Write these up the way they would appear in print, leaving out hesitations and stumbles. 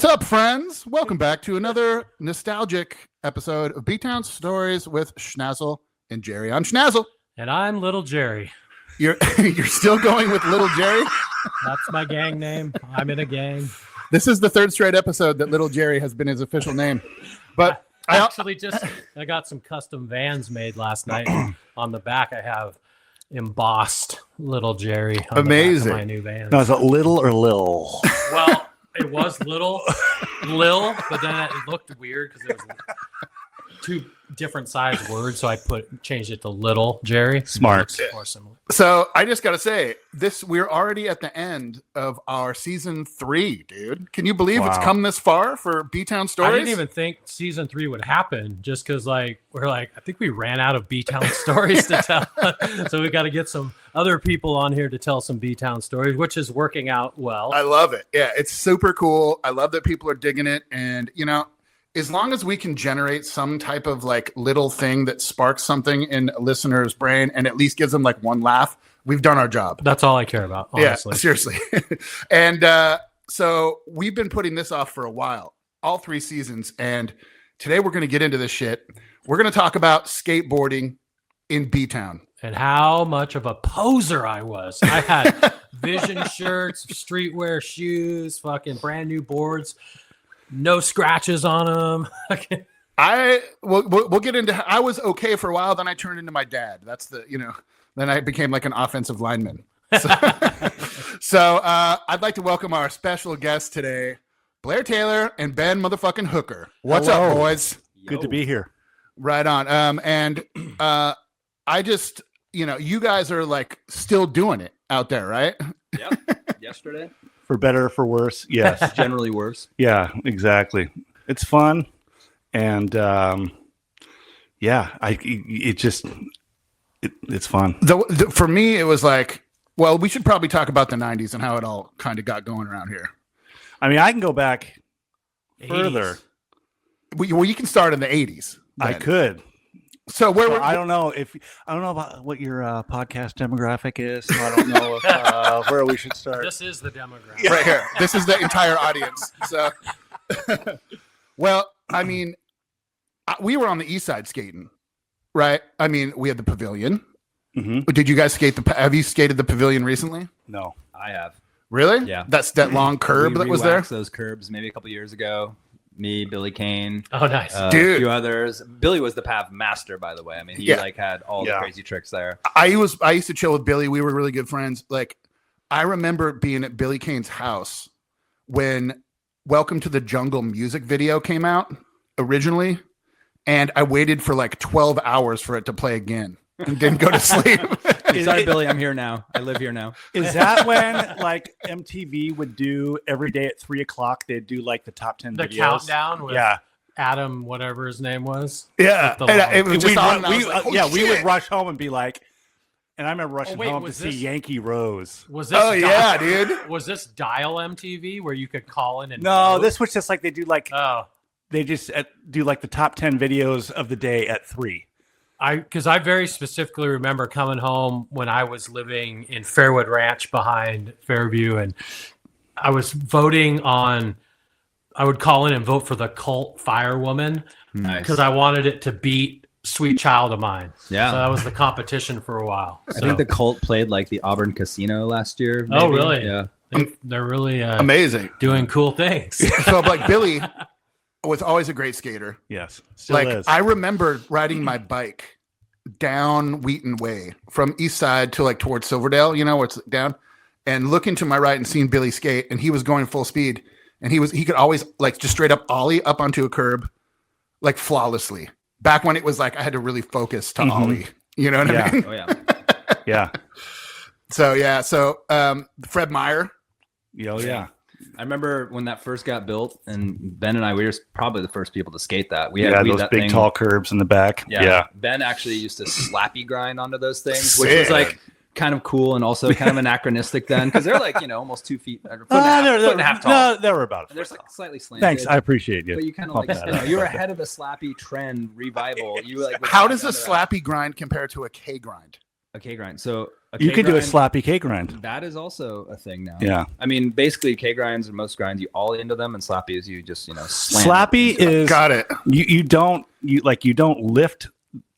What's up, friends? Welcome back to another nostalgic episode of B-Town Stories with Schnazzle and Jerry. I'm Schnazzle. And I'm Little Jerry. You're still going with Little Jerry? That's my gang name. I'm in a gang. This is the third straight episode that Little Jerry has been his official name. But I got some custom vans made last night. On the back, I have embossed Little Jerry on Amazing. The back of my new van. Now, is it little or lil? Well, it was Lil, but then it looked weird because it was two different size words, so I changed it to Little Jerry. Smart. More similar. So I just gotta say, we're already at the end of our season 3, dude. Can you believe it's come this far for B-Town Stories? I didn't even think season 3 would happen, just because I think we ran out of B-Town stories to tell. So we got to get some other people on here to tell some B-Town stories, which is working out well. I love it. Yeah, it's super cool. I love that people are digging it, and as long as we can generate some type of like little thing that sparks something in a listener's brain and at least gives them like one laugh, we've done our job. That's all I care about, honestly. Yeah, seriously. And so we've been putting this off for a while, all 3 seasons. And today we're going to get into this shit. We're going to talk about skateboarding in B-Town. And how much of a poser I was. I had Vision shirts, streetwear shoes, fucking brand new boards. No scratches on them. We'll get into. I was okay for a while, then I turned into my dad. That's then I became like an offensive lineman. So I'd like to welcome our special guests today, Blair Taylor and Ben motherfucking Hooker. What's up, boys? Good to be here. Right on. I just, you guys are like still doing it out there, right? Yep. Yesterday. For better or for worse, yes. Generally worse. Yeah, exactly. It's fun, and it's fun. For me, it was like, well, we should probably talk about the 90s and how it all kind of got going around here. I mean, I can go back 80s. further. Well, you can start in the 80s. Then. I could. So I don't know about what your podcast demographic is. So I don't know where we should start. This is the demographic. Right here. This is the entire audience. So, well, I mean, we were on the east side skating, right? I mean, we had the pavilion. Mm-hmm. Did you guys have you skated the pavilion recently? No, I have. Really? Yeah. That's that long curb that was there. Those curbs maybe a couple years ago. Me, Billy Kane. Oh, nice. Dude. A few others. Billy was the pav master, by the way. I mean, he had all the crazy tricks there. I used to chill with Billy. We were really good friends. Like, I remember being at Billy Kane's house when Welcome to the Jungle music video came out originally, and I waited for like 12 hours for it to play again and didn't go to sleep. Sorry, Billy, I'm here now. I live here now. Is that when like MTV would do every day at 3:00? They'd do like the top 10 The videos. countdown with Adam, whatever his name was. Yeah. It was just on, we would rush home and be like, and I remember rushing home to see Yankee Rose. Was this? Dude. Was this Dial MTV where you could call in and No, vote? this was just like they do like they just do like the top 10 videos of the day at 3. Because I very specifically remember coming home when I was living in Fairwood Ranch behind Fairview, and I was voting on. I would call in and vote for the Cult Firewoman because I wanted it to beat Sweet Child of Mine. Yeah, so that was the competition for a while. I think the Cult played like the Auburn Casino last year. Maybe. Oh, really? Yeah, they're really amazing, doing cool things. So, like Billy was always a great skater. Yes, still is. I remember riding my bike down Wheaton Way from East Side to like towards Silverdale, where it's down, and looking to my right and seeing Billy skate, and he was going full speed, and he could always like just straight up ollie up onto a curb, like flawlessly. Back when it was like I had to really focus to ollie, you know what I mean? Oh yeah, yeah. So Fred Meyer. Oh yeah. I remember when that first got built, and Ben and I, we were probably the first people to skate that. We had those that big tall curbs in the back. Yeah. Ben actually used to slappy grind onto those things, which was like kind of cool and also kind of anachronistic then, because they're like almost 2 feet, foot and a half tall. No, they were about. And they're like slightly slanted. Thanks, I appreciate you. But you kind of like you were ahead of the slappy trend revival. You like how does a slappy grind compare to a K grind? A K grind. So You could do a grind, slappy K grind. That is also a thing now. Yeah. I mean, basically K grinds and most grinds, you ollie into them, and slappy is you just, slam Slappy is Got it. you don't lift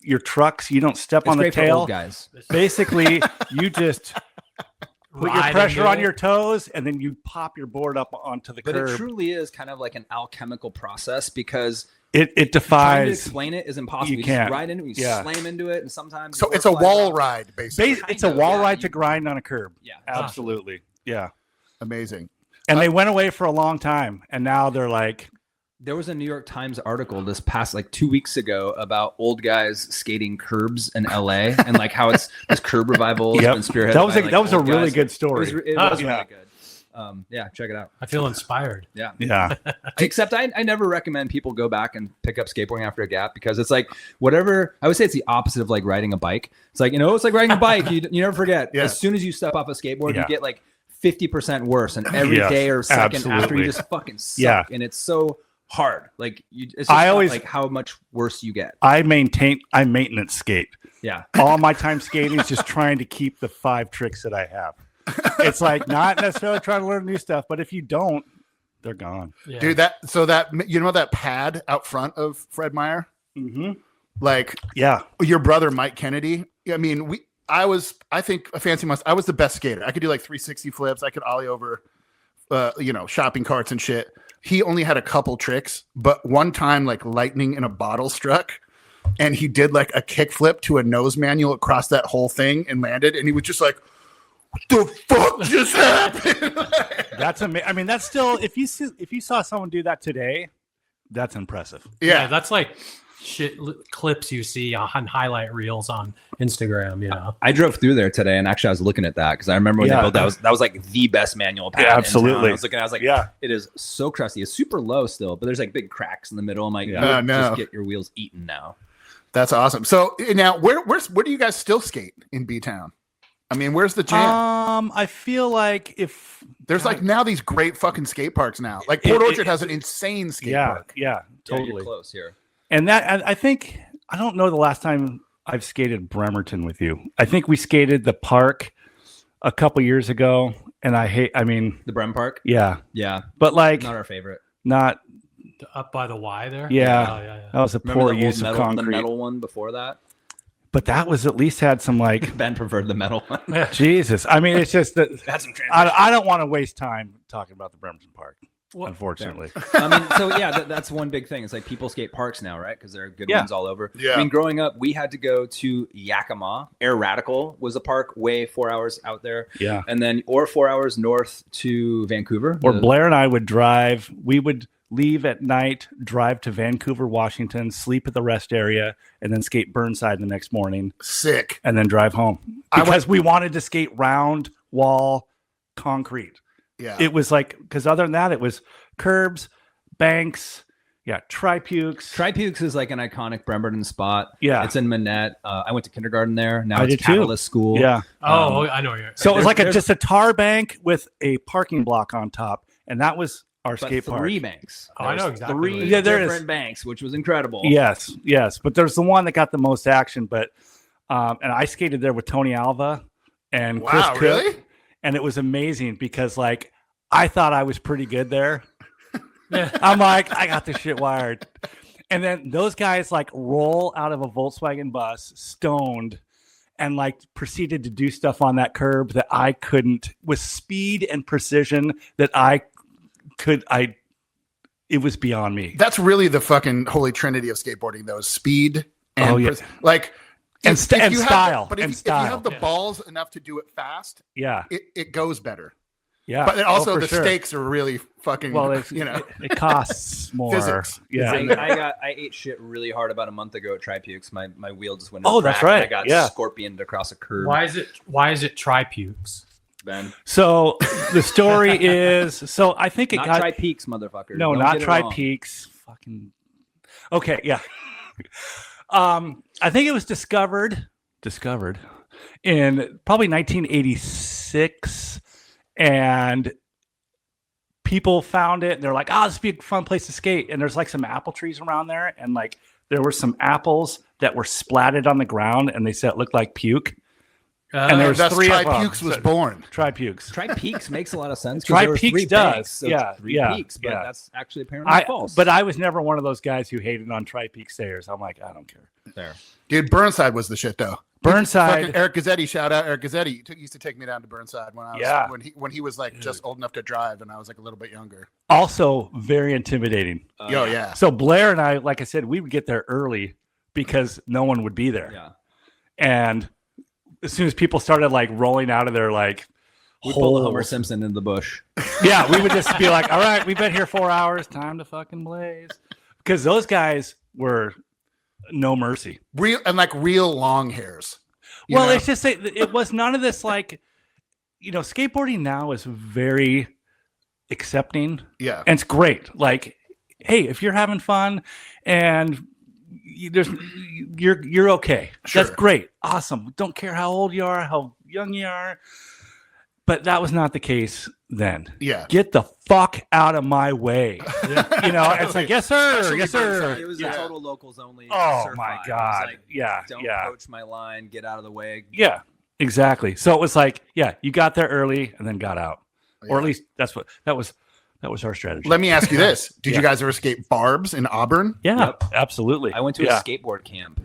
your trucks. You don't step on the great for tail. old guys. Basically, you just put your Ride pressure into on it. your toes, and then you pop your board up onto the But curb. it truly is kind of like an alchemical process because It trying to defies. explain it is impossible. You You can't. just ride into it, you Yeah. slam into it, and sometimes So your it's a board wall flies off. ride, basically. It's a Kind of, wall yeah. ride to grind on a curb. Yeah. Absolutely. Yeah. Amazing. And they went away for a long time, and now they're like, There was a New York Times article this past 2 weeks ago about old guys skating curbs in LA and like how it's this curb revival has Yep. been spearheaded. That was by, that was a old really guys. good It story. was, it Oh, was yeah. really good. Yeah, check it out. I feel inspired. Yeah. Yeah. Except I never recommend people go back and pick up skateboarding after a gap because it's like whatever. I would say it's the opposite of like riding a bike. It's like, it's like riding a bike. You never forget. Yeah. As soon as you step off a skateboard, Yeah. you get like 50% worse. And every Yes, day or second after, absolutely. you just fucking suck. Yeah. And it's so hard. Like it's just I not, always- like how much worse you get. I maintenance skate. Yeah. All my time skating is just trying to keep the 5 tricks that I have. It's like not necessarily trying to learn new stuff, but if you don't, they're gone. Yeah. Dude, that pad out front of Fred Meyer, Mm-hmm. like Yeah. your brother Mike Kennedy. I mean, I was the best skater. I could do like 360 flips. I could ollie over, shopping carts and shit. He only had a couple tricks, but one time, like lightning in a bottle struck, and he did like a kick flip to a nose manual across that whole thing and landed, and he was just like, "What the fuck just happened?" That's amazing. I mean, that's still if you saw someone do that today, that's impressive. Yeah, that's like clips you see on highlight reels on Instagram. I drove through there today, and actually I was looking at that because I remember when they Yeah. built that was like the best manual pad. Yeah, in absolutely. town. I was looking, I was like, Yeah. it is so crusty. It's super low still, but there's like big cracks in the middle. I'm like, Yeah. you Oh, would no. just get your wheels eaten now. That's awesome. So now, where do you guys still skate in B Town? I mean, where's the jam? I feel like if There's like now these great fucking skate parks now. Like Port Orchard has an insane skate park. yeah, Yeah, totally. you're close here. And I think I don't know the last time I've skated Bremerton with you. I think we skated the park a couple years ago, and I mean, The Brem Park. yeah, Yeah, but like not our favorite. not. Up by the Y there. Yeah. Oh, yeah. That was a Remember poor the use old of metal, concrete. the metal one before that? But that was at least had some like Ben preferred the metal one. Jesus. I mean, it's just that Had some I don't want to waste time talking about the Bremerton Park. Well, Unfortunately, I mean, so yeah, that's one big thing. It's like people skate parks now, right? Because there are good Yeah. ones all over. Yeah. I mean, growing up, we had to go to Yakima. Air Radical was a park way 4 hours out there. yeah. And then, or 4 hours north to Vancouver. Or Blair and I would drive. We would leave at night, drive to Vancouver, Washington, sleep at the rest area, and then skate Burnside the next morning, Sick. and then drive home because we wanted to skate round wall concrete. Yeah. It was like because other than that, it was curbs, banks, tripukes. Tripukes is like an iconic Bremerton spot. Yeah. It's in Manette. I went to kindergarten there. Now I it's did too. Catalyst School. Yeah. Oh, I know you're. So it was like there's- just a tar bank with a parking block on top, and that was our But skate park. 3 banks. Oh, I know There's exactly 3 what it is. Yeah, there is. different banks, which was incredible. Yes, but there's the one that got the most action. But and I skated there with Tony Alva and Chris Wow, Cook, really? and it was amazing because like I thought I was pretty good there. I'm like, I got this shit wired. And then those guys like roll out of a Volkswagen bus, stoned, and like proceeded to do stuff on that curb that I couldn't with speed and precision that it was beyond me. That's really the fucking holy trinity of skateboarding, though: speed and Oh, yeah. like And if- st- if and you have style, but if, and if you style. have the Yeah. balls enough to do it fast, Yeah. it goes better. Yeah. But then also for the sure. stakes are really fucking. Well, it costs more. Physics. Yeah. I ate shit really hard about a month ago at Tripukes. My wheel just went. Oh, that's crack, and right. I got Yeah. scorpioned across a curb. Why is it tripukes? Ben? So the story is, so I think it Not got Tri-Peaks, motherfucker. no, Don't not get it Tri wrong. Peaks. Fucking okay, yeah. I think it was discovered in probably 1986, and people found it. And they're like, "Oh, this would be a fun place to skate." And there's like some apple trees around there, and like there were some apples that were splatted on the ground, and they said it looked like puke. And there was That's three of them. Tri-Pukes was born. Tri-Pukes. Tri-Peaks makes a lot of sense. 'Cause there were Tri-Peaks three does. banks, so Yeah, three yeah, peaks, but yeah. that's actually apparently false. But I was never one of those guys who hated on Tri-Peak stairs. I'm like, I don't care. there. Dude, Burnside was the shit though. Burnside. Fucking Eric Gazzetti, shout out Eric Gazzetti. Used to take me down to Burnside when I was when he was like just old enough to drive and I was like a little bit younger. Also very intimidating. Yeah. So Blair and I, like I said, we would get there early because no one would be there. Yeah. And as soon as people started like rolling out of their like We pulled the Homer holes, Simpson into the bush. yeah, we would just be like, all right, we've been here 4 hours, time to fucking blaze. Because those guys were no mercy. Real long hairs. You Well, know? it's just it was none of this like, skateboarding now is very accepting. Yeah. And it's great. Like, hey, if you're having fun and you're okay. Sure. That's great. Awesome. Don't care how old you are, how young you are. But that was not the case then. Yeah. Get the fuck out of my way. It's like, yes, sir. Yes, sir. It was a total locals only. Oh surf my vibe. It was God. like, Yeah. Don't Yeah. approach my line. Get out of the way. Yeah. Exactly. So it was like, yeah, you got there early and then got out. Or at least that was our strategy. Let me ask you this. Did Yeah. you guys ever skate Barb's in Auburn? Yeah, Yep. absolutely. I went to a skateboard camp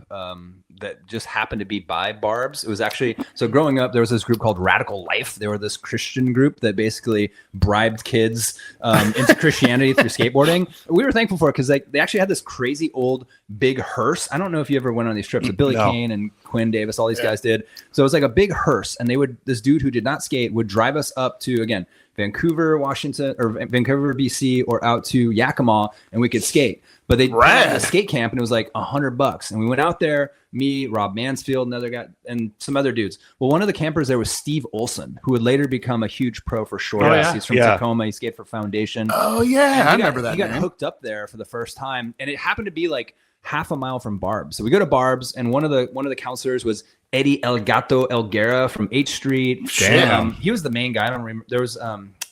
that just happened to be by Barb's. It was actually, so growing up, there was this group called Radical Life. They were this Christian group that basically bribed kids into Christianity through skateboarding. We were thankful for it because they actually had this crazy old big hearse. I don't know if you ever went on these trips. But Billy Kane and Quinn Davis, all these guys did. So it was like a big hearse. And this dude who did not skate would drive us up to, again, Vancouver, Washington, or Vancouver, BC, or out to Yakima, and we could skate. But they had a skate camp, and it was like $100. And we went out there, me, Rob Mansfield, another guy, and some other dudes. Well, one of the campers there was Steve Olson, who would later become a huge pro for short. He's from Tacoma. He skated for Foundation. Oh yeah, I remember that. He got hooked up there for the first time, and it happened to be like half a mile from Barb's. So we go to Barb's, and one of the counselors was Eddie El Gato Elguera from H Street. Damn. He was the main guy. I don't remember. There was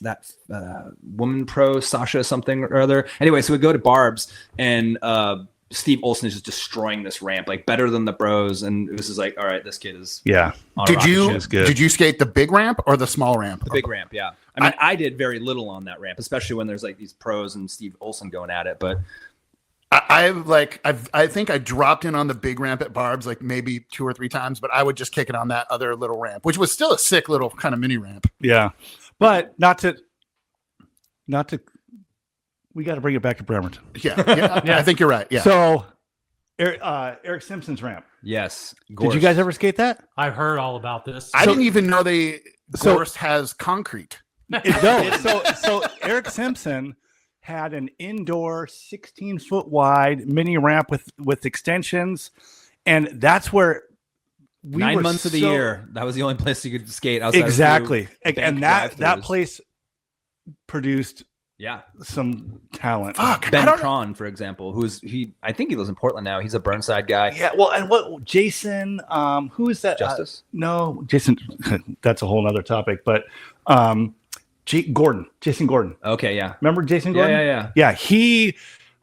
that woman pro, Sasha something or other. Anyway, so we go to Barb's, and Steve Olson is just destroying this ramp, like better than the bros. And it was just like, all right, this kid is on a Did rocket you ship. did you skate the big ramp or the small ramp? The big ramp, yeah. I mean, I did very little on that ramp, especially when there's like these pros and Steve Olson going at it. But I think I dropped in on the big ramp at Barb's like maybe 2 or 3 times, but I would just kick it on that other little ramp, which was still a sick little kind of mini ramp. Yeah. But not to we got to bring it back to Bremerton. Yeah. I think you're right. Yeah. So Eric Simpson's ramp. yes, Did you guys ever skate that? I've heard all about this. I didn't even know Gorst has concrete. So Eric Simpson had an indoor 16-foot wide mini ramp with extensions, and that's where 9 months of the year, that was the only place you could skate outside. Exactly. Bank And that drive-thrus. place produced Yeah. some talent. Fuck. Ben Tron, for example, I think he lives in Portland now. He's a Burnside guy. Yeah, well, and what Jason, who is that? Justice? No, Jason, that's a whole nother topic, but Jason Gordon. Okay, yeah. Remember Jason Gordon? Yeah. Yeah, he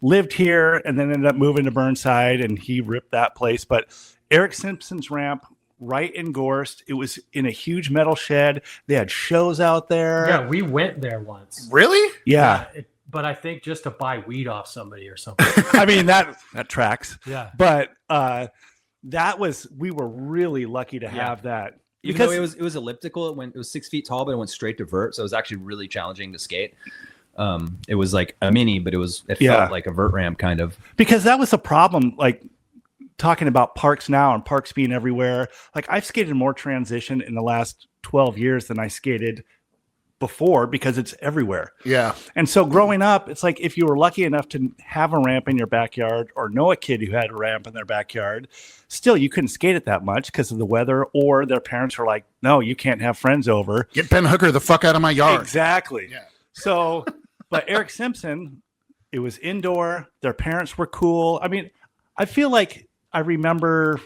lived here and then ended up moving to Burnside, and he ripped that place. But Eric Simpson's ramp right in Gorst, it was in a huge metal shed. They had shows out there. Yeah, we went there once. Really? Yeah. But I think just to buy weed off somebody or something. I mean, that tracks. Yeah. But we were really lucky to have that. Even though it was elliptical, it was 6 feet tall, but it went straight to vert, so it was actually really challenging to skate. It was like a mini, but it felt like a vert ramp kind of. Because that was a problem, like talking about parks now and parks being everywhere. Like I've skated more transition in the last 12 years than I skated before because it's everywhere. Yeah. And so growing up, it's like if you were lucky enough to have a ramp in your backyard or know a kid who had a ramp in their backyard, still you couldn't skate it that much because of the weather, or their parents were like, no, you can't have friends over. Get Ben Hooker the fuck out of my yard. Exactly. Yeah. So, but Eric Simpson, it was indoor. Their parents were cool. I mean, I feel like I remember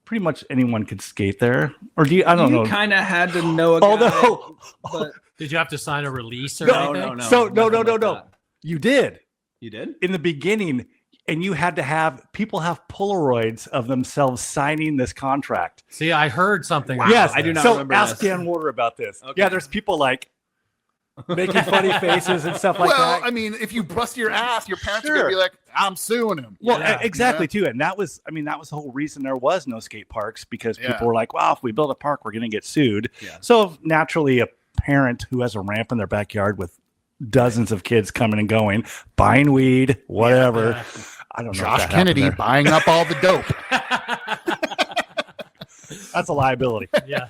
pretty much anyone could skate there. Or do you? I don't know. You kind of had to know a guy. Although, But Did you have to sign a release or No, anything? So no. nothing like that. You did You did? in the beginning. and you had to have people have Polaroids of themselves signing this contract. See, I heard something. Yes, I do not so remember ask this. Dan Warder about this. Okay. Yeah, there's people like making funny faces and stuff like Well, that. I mean, if you bust your ass, your parents are Sure. gonna be like, "I'm suing him." Well, Yeah. exactly too, and that was the whole reason there was no skate parks, because Yeah. people were like, "Wow, if we build a park, we're going to get sued." Yeah. So naturally, a parent who has a ramp in their backyard with dozens of kids coming and going, buying weed, whatever. Yeah. I don't know. if Josh that happened Kennedy there. buying up all the dope. That's a liability. Yeah.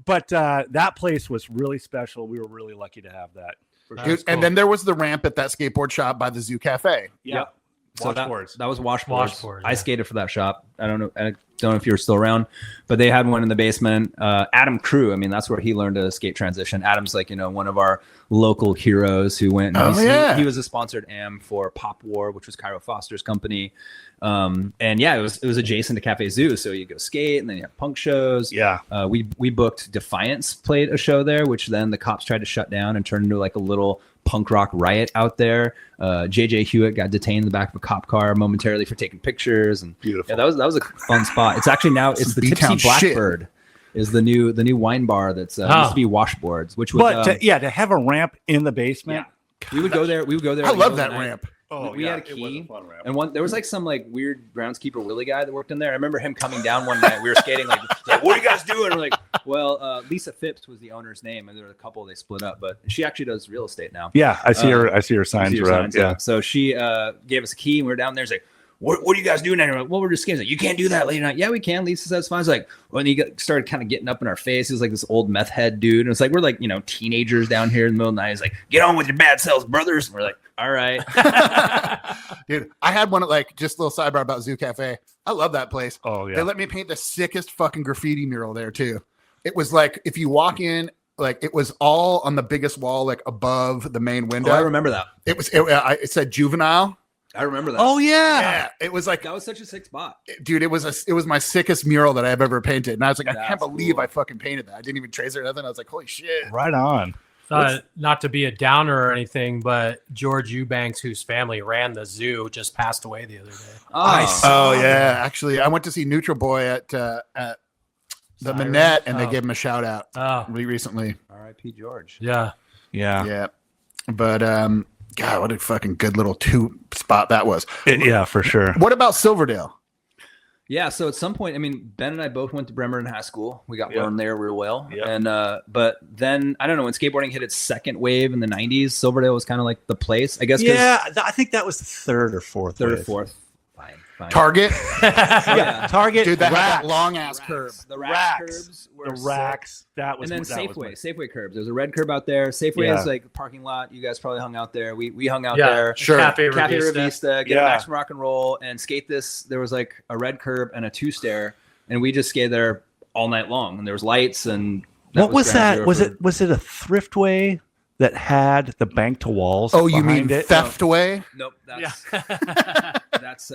But that place was really special. We were really lucky to have that. Dude, and then there was the ramp at that skateboard shop by the Zoo Cafe. Yeah. Yep. So that Washboards. was washboards. Washboard, I yeah. skated for that shop. I don't know if you were still around, but they had one in the basement. Adam Crew. I mean, that's where he learned to skate transition. Adam's like, one of our local heroes who went. Oh, yeah. He was a sponsored AM for Pop War, which was Cairo Foster's company. And yeah, it was adjacent to Cafe Zoo, so you go skate, and then you have punk shows. Yeah. We booked Defiance played a show there, which then the cops tried to shut down and turned into like a little punk rock riot out there. JJ Hewitt got detained in the back of a cop car momentarily for taking pictures, and Beautiful. yeah, that was a fun spot. It's actually now it's the B-town Tipsy shit. Blackbird is the new wine bar that's used to be Washboards, which was But to have a ramp in the basement. we would go there. We would go there. I in the love middle of that the night. ramp. We had a it was key, fun ramp. and there was like some like weird groundskeeper Willie guy that worked in there. I remember him coming down one night. We were skating, like, "What are you guys doing?" And we're like, "Well, Lisa Phipps was the owner's name, and there were a couple they split up, but she actually does real estate now." Yeah, I see her. I see her signs See your around. signs, Yeah. So she gave us a key, and we were down there. She's like, "What are you guys doing now?" We're like, "Well, we're just skating." She's like, "You can't do that late at night." "Yeah, we can." Lisa says, "Fine." It's like when he started kind of getting up in our face, he was like this old meth head dude, and it's like we're like teenagers down here in the middle of the night. He's like, "Get on with your bad selves, brothers." And we're like, "All right." Dude, I had one at like just a little sidebar about Zoo Cafe. I love that place. Oh yeah. They let me paint the sickest fucking graffiti mural there too. It was like if you walk in, like it was all on the biggest wall, like above the main window. I remember that. It said juvenile. I remember that. Oh yeah. Yeah, it was like, that was such a sick spot. dude, it was my sickest mural that I've ever painted, and I was like, I can't That's believe cool. I fucking painted that. I didn't even trace it or nothing. I was like, holy shit. Right on. Not to be a downer or anything, but George Eubanks, whose family ran the zoo, just passed away the other day. Oh yeah, actually, I went to see Neutral Boy at the Siren? Manette, and they Oh. gave him a shout out Oh, recently. R.I.P. George. yeah. Yeah. Yeah, but God, what a fucking good little spot that was. Yeah, for sure. What about Silverdale? Yeah, so at some point, I mean, Ben and I both went to Bremerton High School. We got Yep. learned there real well. Yep. And but then I don't know, when skateboarding hit its second wave in the 90s, Silverdale was kind of like the place, I guess. 'Cause Yeah, I think that was the third or fourth. third or wave. fourth. Fine. Target, Yeah, Target. dude, that had that Racks. long ass curb. The Racks. rack curbs were The sick. racks. That was. And then that was Safeway curbs. There's a red curb out there. Safeway Yeah. is like a parking lot. You guys probably hung out there. We hung out Yeah. there. Sure. Cafe Cafe Revista. Revista, get Yeah. a Max Rock and Roll, and skate this. There was like a red curb and a two stair, and we just skated there all night long. And there was lights and. What was ground that? zero Was for- it? Was it a Thriftway that had the bank to walls? Oh, you mean behind it? Theft Away? Nope. That's Yeah. that's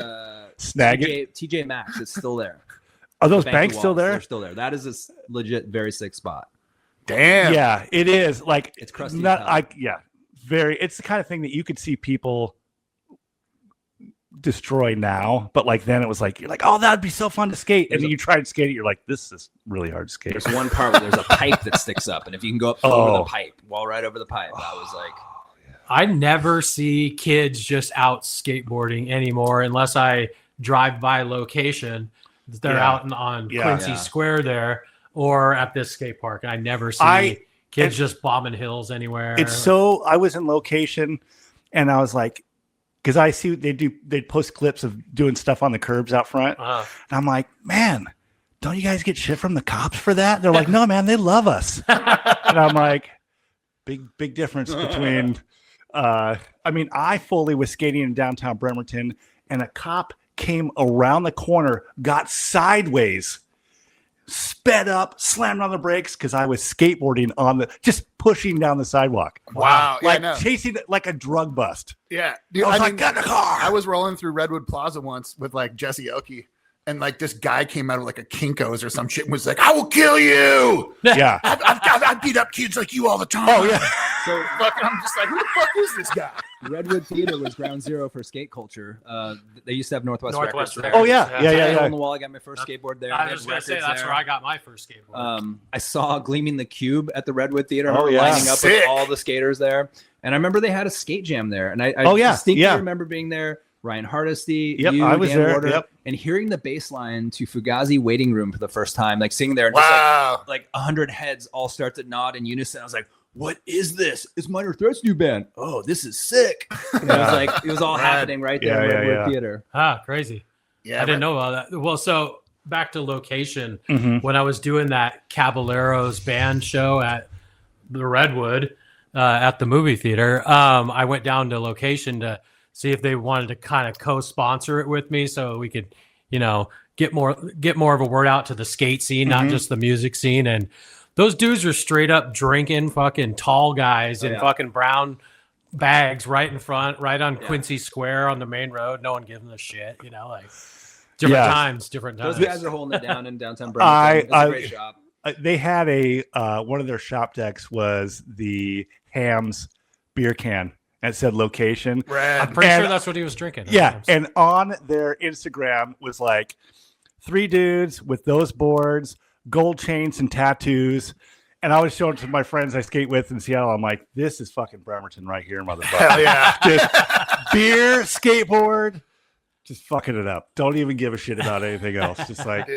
Snag it. TJ Maxx. It's still there. Are those Bank banks to still walls, there? They're still there. That is a legit, very sick spot. Damn. Yeah, it is. Like It's crusty Not. as hell. Very. It's the kind of thing that you could see people destroy now, but like then it was like you're like, oh, that'd be so fun to skate, and then you try to skate it, you're like, this is really hard to skate. There's one part where there's a pipe that sticks up, and if you can go up over the pipe, wall right over the pipe, that was like. I never see kids just out skateboarding anymore unless I drive by location. They're Yeah. out on Yeah. Quincy Yeah. Square there or at this skate park. I never see I- kids just bombing hills anywhere. It's so I was in location, and I was like, because I see they'd post clips of doing stuff on the curbs out front, Uh, and I'm like, man, don't you guys get shit from the cops for that? They're like, no, man, they love us, and I'm like, big difference between. I mean, I fully was skating in downtown Bremerton, and a cop came around the corner, got sideways, sped up, slammed on the brakes because I was skateboarding just pushing down the sidewalk. Wow. Yeah, Like no. chasing it like a drug bust. Yeah. Dude, I was I like, mean, get in the car. I was rolling through Redwood Plaza once with like Jesse Oki, and like this guy came out of like a Kinko's or some shit and was like, I will kill you. Yeah. I beat up kids like you all the time. Oh yeah. So I'm just like, who the fuck is this guy? Redwood Theater was ground zero for skate culture. They used to have Northwest Records there. Oh yeah. Hole in the wall. I got my first skateboard there. I was going to say that's where I got my first skateboard. I saw Gleaming the Cube at the Redwood Theater. Oh, yeah. Lining up Sick. with all the skaters there. And I remember they had a skate jam there. And I distinctly remember being there. Ryan Hardesty, you, I was Dan there. Warder, Yep. and hearing the bass line to Fugazi Waiting Room for the first time, like sitting there and Wow. just like 100 heads all start to nod in unison. I was like, what is this? It's Minor Threat's new band. Oh, this is sick. And it was like, it was all happening right there in Redwood Theater. Crazy. Yeah, I didn't know about that. Well, so back to location. Mhm. When I was doing that Caballeros band show at the Redwood at the movie theater, I went down to location to see if they wanted to kind of co-sponsor it with me so we could, get more of a word out to the skate scene, not just the music scene. And those dudes are straight up drinking fucking tall guys in fucking brown bags right in front, right on Quincy Square on the main road. No one gives them a shit, like different times. Those guys are holding it down in downtown Bremerton. It's a great shop. They had one of their shop decks was the Hams beer can. And it said location. Rad. I'm pretty sure that's what he was drinking. Yeah. And on their Instagram was like 3 dudes with those boards, gold chains and tattoos. And I was showing it to my friends I skate with in Seattle. I'm like, this is fucking Bremerton right here, motherfucker. Hell yeah. Just beer, skateboard, just fucking it up. Don't even give a shit about anything else. Just like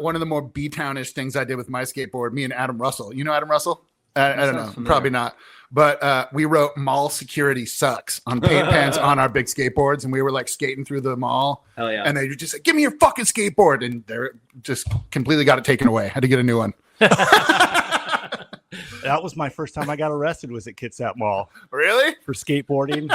One of the more B-townish things I did with my skateboard, me and Adam Russell. You know Adam Russell? I don't know. Familiar. Probably not. But we wrote "Mall Security Sucks" on paint pens on our big skateboards, and we were like skating through the mall. Hell yeah. And they were just like, "Give me your fucking skateboard," and they're just completely got it taken away. Had to get a new one. that was my first time I got arrested was at Kitsap Mall Really? for skateboarding.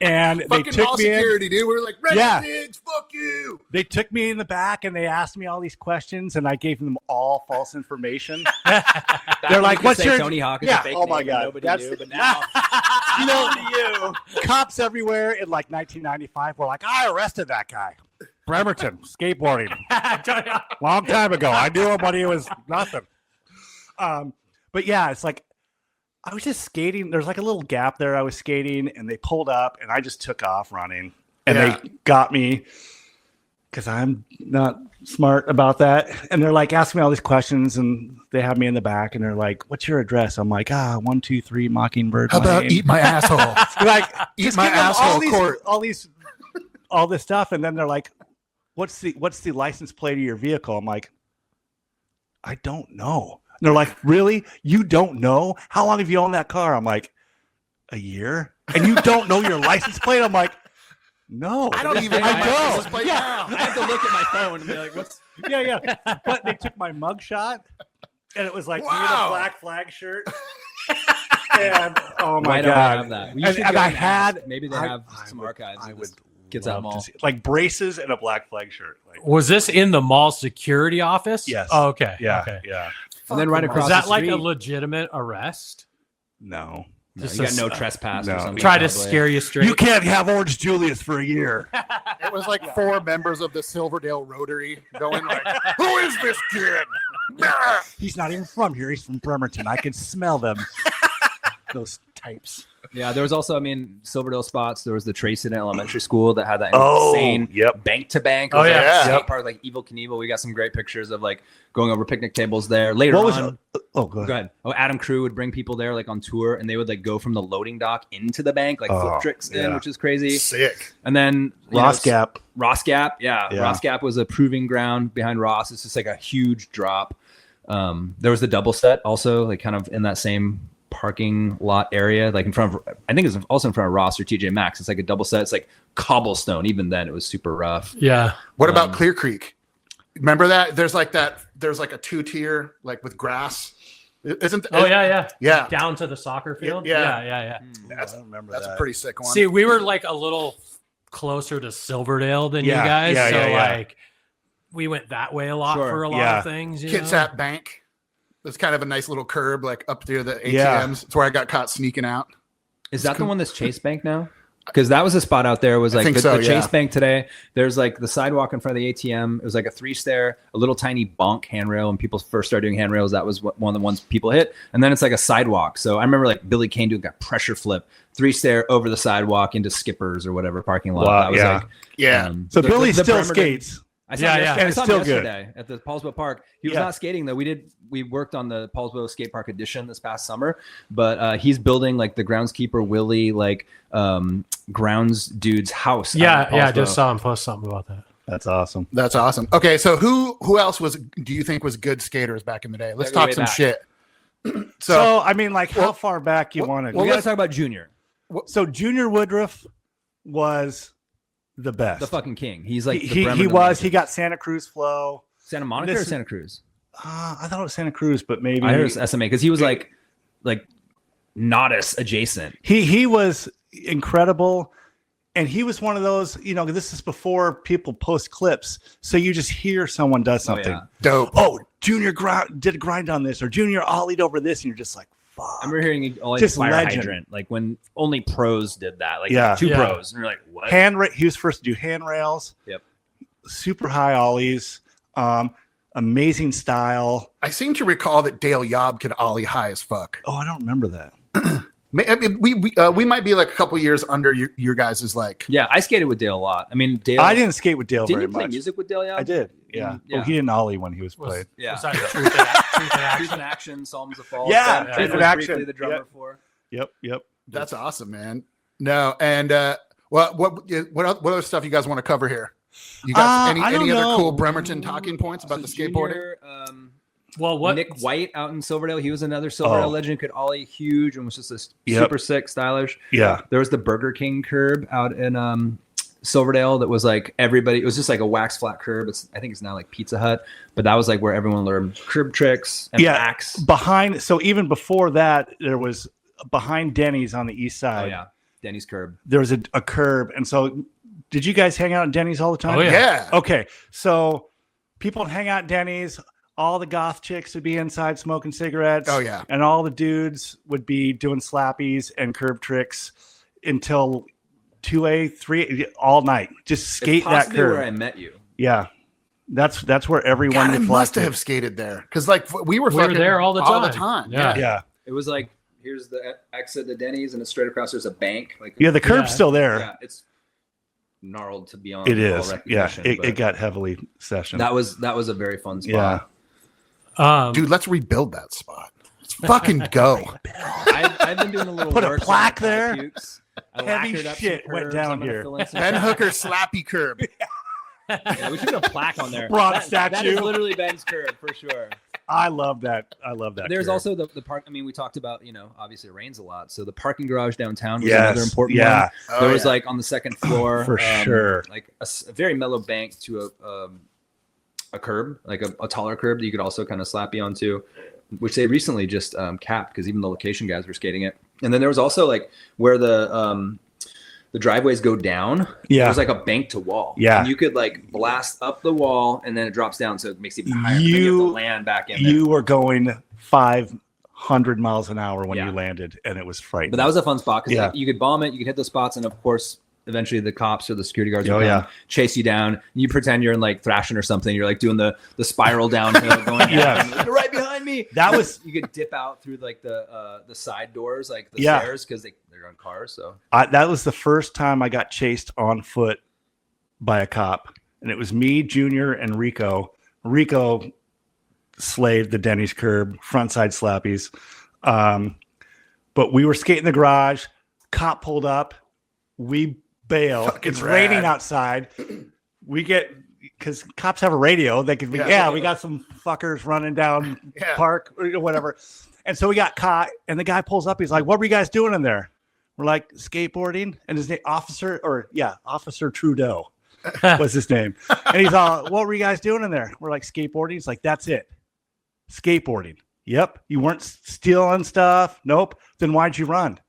And they Fucking took mall me in. security, dude. We were like, "Red Yeah. pigs, fuck you." They took me in the back and they asked me all these questions, and I gave them all false information. They're like, "What's your Tony Hawk is Yeah. a fake Oh my name, God. nobody That's- knew, but now cops everywhere in like 1995 were like, I arrested that guy. Bremerton, skateboarding. Long time ago. I knew him when he was nothing. But yeah, it's like I was just skating. There's like a little gap there. I was skating and they pulled up and I just took off running. And Yeah. they got me because I'm not smart about that. And they're like asking me all these questions and they have me in the back and they're like, "What's your address?" I'm like, 123 Mockingbird How about Lane." eat my asshole? Like, Eat just my give them asshole, all this stuff, and then they're like, what's the license plate of your vehicle?" I'm like, I don't know. And they're like, "Really? You don't know? How long have you owned that car?" I'm like, a year. And you don't know your license plate? I'm like, no. I don't even know I my know. license plate now. I have to look at my phone and be like, "What's?" Yeah. But they took my mug shot, and it was like me in Wow. a black flag shirt. And oh my Why don't I God. have that? We And- should and go I and had- ask. Maybe they I- have I some would- archives. I of would this Kids Out love Mall. to see, like braces and a black flag shirt. Like, Was this in the mall security office? Yes. Oh, okay. yeah, Okay. yeah. And then right Fucking across Is that the like a street, legitimate arrest? No. no, Just you got a- no trespass or no. something. Try to probably. scare you straight. You can't have Orange Julius for a year. It was like 4 members of the Silverdale Rotary going like, "Who is this kid?" Nah. He's not even from here. He's from Bremerton. I can smell them. Those types. Yeah, there was also, Silverdale spots. There was the Tracey Elementary School that had that Oh, insane yep. bank to bank. Oh, yeah. Skate park, like Evil Knievel. We got some great pictures of like going over picnic tables there. Later What was on, Oh, go ahead. go ahead. Oh, Adam Crew would bring people there like on tour, and they would like go from the loading dock into the bank, like flip tricks in, yeah. which is crazy. Sick. And then Ross Gap. Ross Gap, yeah. Yeah. Ross Gap was a proving ground behind Ross. It's just like a huge drop. There was the double set also, like kind of in that same parking lot area, like in front of, I think it's also in front of Ross or TJ Maxx. It's like a double set. It's like cobblestone. Even then, it was super rough. Yeah. What about Clear Creek? Remember that? There's like a 2-tier, like with grass. Isn't? Oh yeah. Yeah. Down to the soccer field. Yeah. Yeah. That's, I don't remember that's that. a pretty sick one. See, we were like a little closer to Silverdale than Yeah, you guys, yeah, so yeah, yeah. like we went that way a lot Sure. for a lot Yeah. of things. You know? Kitsap Bank. There's kind of a nice little curb, like up near the ATMs. Yeah. It's where I got caught sneaking out. Is that the one that's Chase Bank now? Because that was a spot out there. Was like think the so, Chase yeah. Bank today. There's like the sidewalk in front of the ATM. It was like a 3-stair, a little tiny bonk handrail. When people first started doing handrails, that was one of the ones people hit. And then it's like a sidewalk. So I remember like Billy Kane doing a pressure flip, 3-stair over the sidewalk into Skippers or whatever parking lot. Wow, that was yeah. like Yeah. So the- Billy the still Bremerton- skates. I saw Yeah, him yeah. yesterday. And I it's saw him still good. yesterday at the Paulsbo Park. He was Yeah. not skating though. We worked on the Paulsbo Skate Park edition this past summer, but he's building like the groundskeeper Willie like grounds dude's house. out Yeah, in yeah. I Paulsbo. just saw him post something about that. That's awesome. That's awesome. Okay, so who else do you think was good skaters back in the day? Let's Gotta go talk way some back. shit. So I mean, like, how far back you want to? We got to talk about Junior, So Junior Woodruff was the best. the fucking king. He's like the he Bremerton was. legend. He got Santa Cruz flow. Santa Monica this or is- Santa Cruz. I thought it was Santa Cruz, but maybe I heard it was SMA because he was like Nodus adjacent. he was incredible. And he was one of those, you know, this is before people post clips. So you just hear someone does something. yeah. Dope. Oh, Junior did a grind on this, or Junior ollied over this. And you're just like, fuck. I remember hearing all like Just fire legend. hydrant, like when only pros did that, like Yeah. two Yeah. pros, and you're like, what? He was first to do handrails. Yep. Super high ollies. Amazing style. I seem to recall that Dale Yob could ollie high as fuck. Oh, I don't remember that. I mean, we might be like a couple years under your guys' like. Yeah, I skated with Dale a lot. I mean, Dale. I didn't skate with Dale Didn't very you play much. music with Dale? Yeah, I did. Yeah. Yeah. Oh, he didn't ollie when he was played. Yeah. Was that Truth and Action? Truth in Action, Psalms of Fall. Yeah, Ben Truth was in Action. briefly the drummer Yep. for. Yep. That's awesome, man. No, and what other stuff you guys want to cover here? You got I any don't other know. cool Bremerton talking points about the skateboarding? Junior, Well, what Nick White out in Silverdale. He was another Silverdale Oh. legend. Could ollie huge and was just a Yep. super sick, stylish. Yeah. There was the Burger King curb out in Silverdale that was like everybody. It was just like a wax flat curb. I think it's now like Pizza Hut, but that was like where everyone learned curb tricks and Yeah. backs. Behind, so even before that, there was behind Denny's on the east Oh side. yeah, Denny's curb. There was a curb, and so did you guys hang out at Denny's all the time? Oh, yeah. Yeah. Okay, so people would hang out at Denny's. All the goth chicks would be inside smoking cigarettes. Oh, yeah. and all the dudes would be doing slappies and curb tricks until 2 3 all night. Just skate It's that possibly where I curb. met you. Yeah, that's where everyone God, I would must flock to. have skated there because like we were We were fucking there all the All time. Yeah. Yeah. Yeah, It was like here's the exit to Denny's, and it's straight across there's a bank. Like yeah, the curb's Yeah. still there. yeah, it's gnarled to beyond. It all is. Yeah, recognition, it but got heavily sessioned. that was a very fun yeah. spot. Dude, let's rebuild that spot. Let's fucking go. I've been doing a little Put a work on plaque the there. Pukes. I Heavy lacquered up shit some went curbs. down I'm gonna here. fill in some Ben tracks. Hooker slappy curb. Yeah, we should have a plaque on there. Bronze That statue. is literally Ben's curb for sure. I love that. There's curb. also the park. I mean, we talked about, obviously it rains a lot. So the parking garage downtown was Yes, another important yeah. one. Oh, There was yeah. like on the second floor. For sure. Like a very mellow bank to a curb, like a taller curb that you could also kind of slappy onto, which they recently just capped because even the location guys were skating it. And then there was also like where the driveways go down. Yeah. There's like a bank to wall. Yeah. And you could like blast up the wall and then it drops down. So it makes it even higher. Then you have You- to land back in there. You were going 500 miles an hour when Yeah. you landed, and it was frightening. But that was a fun spot because Yeah. you could bomb it, you could hit the spots, and of course, eventually the cops or the security guards Oh, would come, yeah. chase you down. You pretend you're in like Thrashing or something. You're like doing the spiral downhill, going Yeah. down. You're right behind me. That was- you could dip out through like the side doors, like the Yeah. stairs, because they're on cars. So that was the first time I got chased on foot by a cop, and it was me, Junior, and Rico. Rico slayed the Denny's curb, frontside slappies. But we were skating in the garage. Cop pulled up. We bail. Fucking It's rad. raining outside. We get, because cops have a radio. They could be, Yeah. we got some fuckers running down Yeah. park or whatever. And so we got caught, and the guy pulls up. He's like, "What were you guys doing in there?" We're like, "Skateboarding." And his name, Officer Trudeau was his name. And he's all, "What were you guys doing in there?" We're like, "Skateboarding." He's like, "That's it. Skateboarding." Yep. You weren't stealing stuff. Nope. Then why'd you run?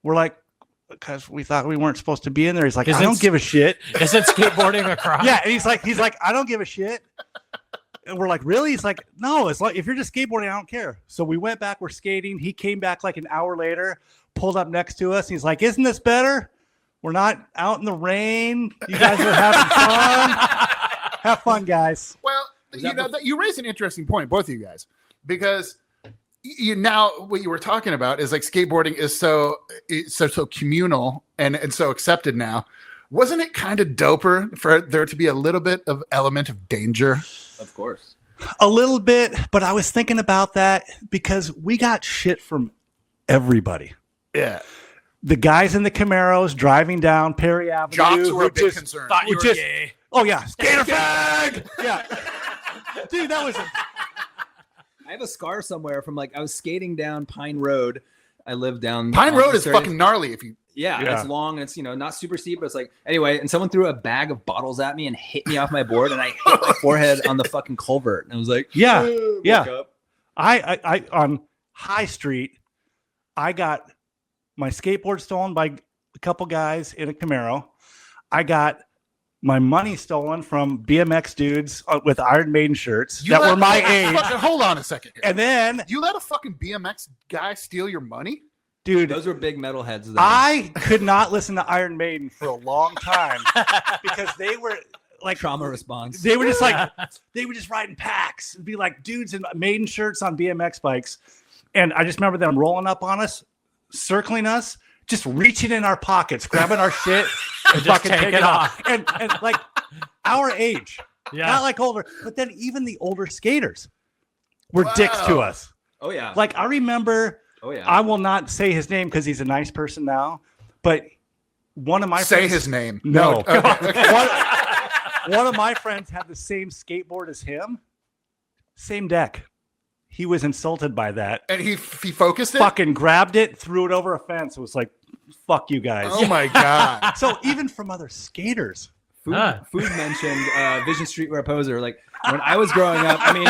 We're like, because we thought we weren't supposed to be in there. He's like, "I don't give a shit." Isn't skateboarding a crime? Yeah. And he's like, "I don't give a shit." And we're like, "Really?" He's like, "No, it's like, if you're just skateboarding, I don't care." So we went back, we're skating. He came back like an hour later, pulled up next to us. And he's like, "Isn't this better?" We're not out in the rain. You guys are having fun. Have fun, guys. Well, you raise an interesting point, both of you guys, because now what you were talking about is like skateboarding is so communal and so accepted now. Wasn't it kind of doper for there to be a little bit of element of danger? Of course. A little bit, but I was thinking about that because we got shit from everybody. Yeah. The guys in the Camaros driving down Perry Avenue. Jocks were a big concern. Thought you were gay. Oh, yeah. Skater fag! Yeah. Dude, that was I have a scar somewhere from I was skating down Pine Road. I live down Pine Road is fucking gnarly if you. Yeah, it's long and it's not super steep, but it's anyway. And someone threw a bag of bottles at me and hit me off my board, and I hit my forehead on the fucking culvert. And I was like, yeah. Up. I on High Street, I got my skateboard stolen by a couple guys in a Camaro. I got my money stolen from BMX dudes with Iron Maiden shirts that were my age. Hold on a second. And then you let a fucking BMX guy steal your money? Dude, those were big metalheads. I could not listen to Iron Maiden for a long time because they were like trauma response. They were just they were just riding packs. It'd be like dudes in Maiden shirts on BMX bikes. And I just remember them rolling up on us, circling us, just reaching in our pockets, grabbing our shit and fucking taking it off. And like our age, not like older, but then even the older skaters were dicks to us. Oh, yeah. Like I remember... Oh yeah. I will not say his name because he's a nice person now, but one of my friends, his name. No. Okay. One of my friends had the same skateboard as him, same deck. He was insulted by that, and he focused it. Fucking grabbed it, threw it over a fence. It was like, "Fuck you guys!" Oh my god! So even from other skaters. Food mentioned Vision Streetwear Poser. Like when I was growing up, I mean,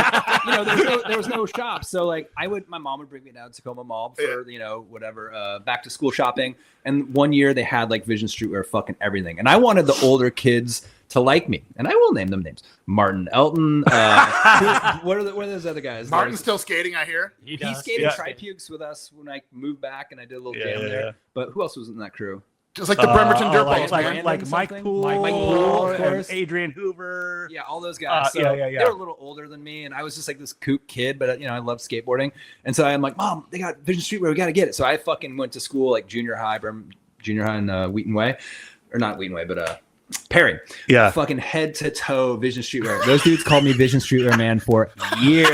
there was no shop. So my mom would bring me down to Tacoma Mall for, whatever, back to school shopping. And one year they had Vision Streetwear fucking everything. And I wanted the older kids to like me. And I will name them names. Martin Elton. What are those other guys? Martin's still skating, I hear. He skated Tripukes with us when I moved back and I did a little jam there. But who else was in that crew? Just like the Bremerton Dirtballs, like Mike Poole, of course. Adrian Hoover. Yeah, all those guys. So they were a little older than me, and I was just this kook kid, but I loved skateboarding. And so I'm like, Mom, they got Vision Streetwear, we got to get it. So I fucking went to school junior high in Wheaton Way, or not Wheaton Way, but Perry. Yeah, fucking head to toe Vision Streetwear. Those dudes called me Vision Streetwear man for years.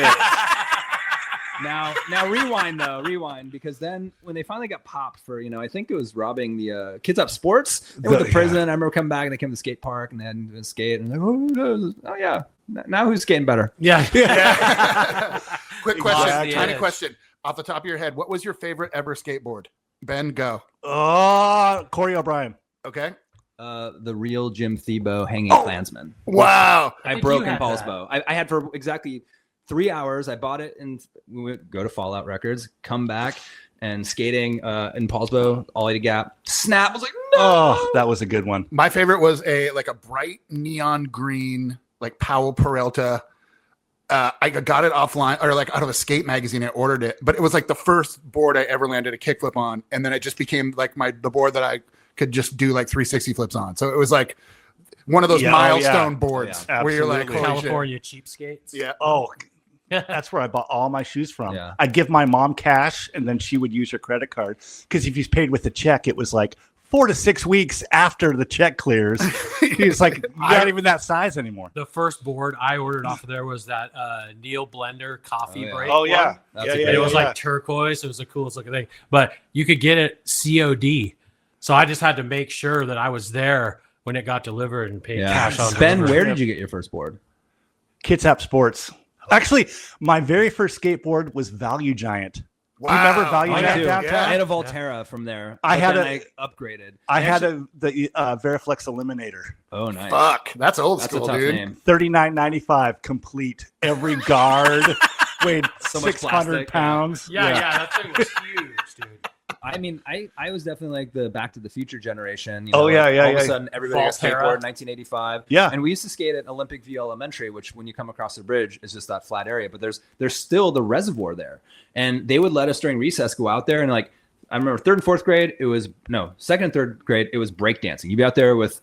Now rewind, because then when they finally got popped for, I think it was robbing the Kids Up Sports. They went to prison. I remember coming back and they came to the skate park and they had to skate. And oh yeah, now who's skating better? Yeah. Quick question, tiny question. Off the top of your head, what was your favorite ever skateboard? Ben, go. Oh, Corey O'Brien. Okay. The real Jim Thiebaud hanging Klansman. Wow. I broke in Paulsbo. I had for exactly 3 hours. I bought it and we would go to Fallout Records, come back and skating in Paulsbo, Ollie to Gap, snap. I was like, no. Oh, that was a good one. My favorite was a bright neon green, Powell Peralta. I got it offline or out of a skate magazine. I ordered it, but it was the first board I ever landed a kickflip on. And then it just became the board that I could just do 360 flips on. So it was one of those milestone boards where you're like, California cheapskates. Yeah. Oh, that's where I bought all my shoes from. Yeah. I'd give my mom cash and then she would use her credit card. Because if you paid with a check, it was 4 to 6 weeks after the check clears. It's not even that size anymore. The first board I ordered off of there was that Neil Blender coffee break. Oh, yeah. It was turquoise. It was the coolest looking thing. But you could get it COD. So I just had to make sure that I was there when it got delivered and paid cash on Ben, where did you get your first board? Kids App Sports. Actually, my very first skateboard was Value Giant. Wow. You remember Value Giant downtown? I had a Volterra from there. I upgraded. I had the Veriflex Eliminator. Oh, nice. Fuck, that's old school, a tough dude. name. $39.95 complete. Every guard weighed So much 600 plastic. pounds. Yeah, that thing was huge, dude. I mean, I was definitely the Back to the Future generation. Oh, yeah. All of a sudden, everybody got Volterra. skateboard, 1985. Yeah. And we used to skate at Olympic View Elementary, which when you come across the bridge is just that flat area. But there's still the reservoir there. And they would let us during recess go out there and I remember 3rd and 4th grade. It was second and 3rd grade. It was breakdancing. You'd be out there with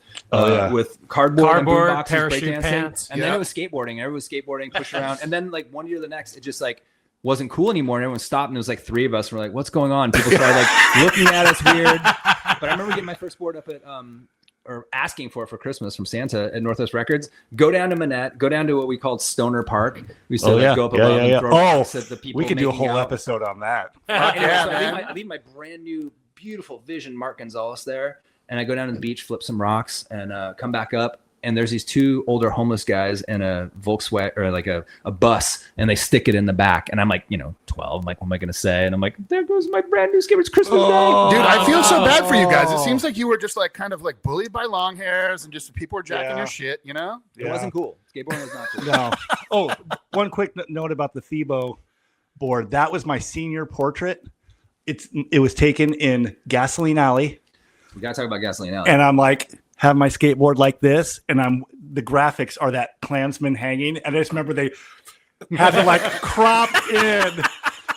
cardboard and boom boxes, parachute breakdancing. pants. And then it was skateboarding. Everyone was skateboarding, push around. And then like one year to the next, it just like wasn't cool anymore. And everyone stopped, and it was like 3 of us. And we're like, what's going on? People started like looking at us weird. But I remember getting my first board up at or asking for Christmas from Santa at Northwest Records. Go down to Manette, go down to what we called Stoner Park. We used to go up above and throw rocks at the people. We could do a whole out. episode on that. I leave my brand new, beautiful Vision Mark Gonzalez there, and I go down to the beach, flip some rocks, and come back up. And there's these 2 older homeless guys in a Volkswagen or like a bus, and they stick it in the back. And I'm like, 12. I'm like, what am I going to say? And I'm like, there goes my brand new skateboard. It's Christmas Day. Dude, I feel so bad for you guys. It seems like you were just like kind of like bullied by long hairs and just people were jacking your shit, It wasn't cool. Skateboarding was not cool. No. Oh, one quick note about the Thebo board. That was my senior portrait. It was taken in Gasoline Alley. We got to talk about Gasoline Alley. And I'm like, have my skateboard like this, and the graphics are that Klansman hanging, and I just remember they had to like crop in.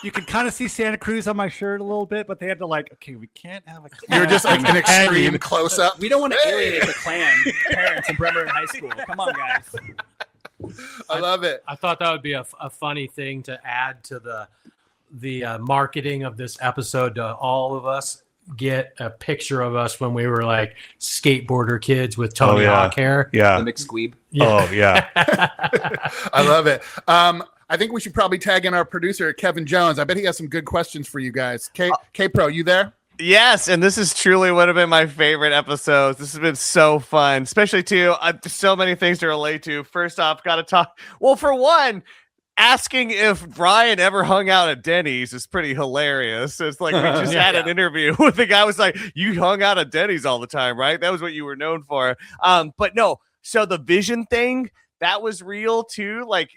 You can kind of see Santa Cruz on my shirt a little bit, but they had to like, okay, we can't have a. You're just like an extreme close up. We don't want to alienate the Klan parents in Bremerton High School. Come on, guys. I love it. I thought that would be a funny thing to add to the marketing of this episode to all of us. Get a picture of us when we were like skateboarder kids with Tony Hawk hair. Yeah. The McSqueeb. Yeah. Oh, yeah. I love it. I think we should probably tag in our producer, Kevin Jones. I bet he has some good questions for you guys. K-Pro, you there? Yes, and this is truly one of my favorite episodes. This has been so fun, especially too. So many things to relate to. First off, got to talk. Well, for one, asking if Brian ever hung out at Denny's is pretty hilarious. It's like we just had an interview with the guy who was like, you hung out at Denny's all the time, right? That was what you were known for. But no, so the Vision thing, that was real too. Like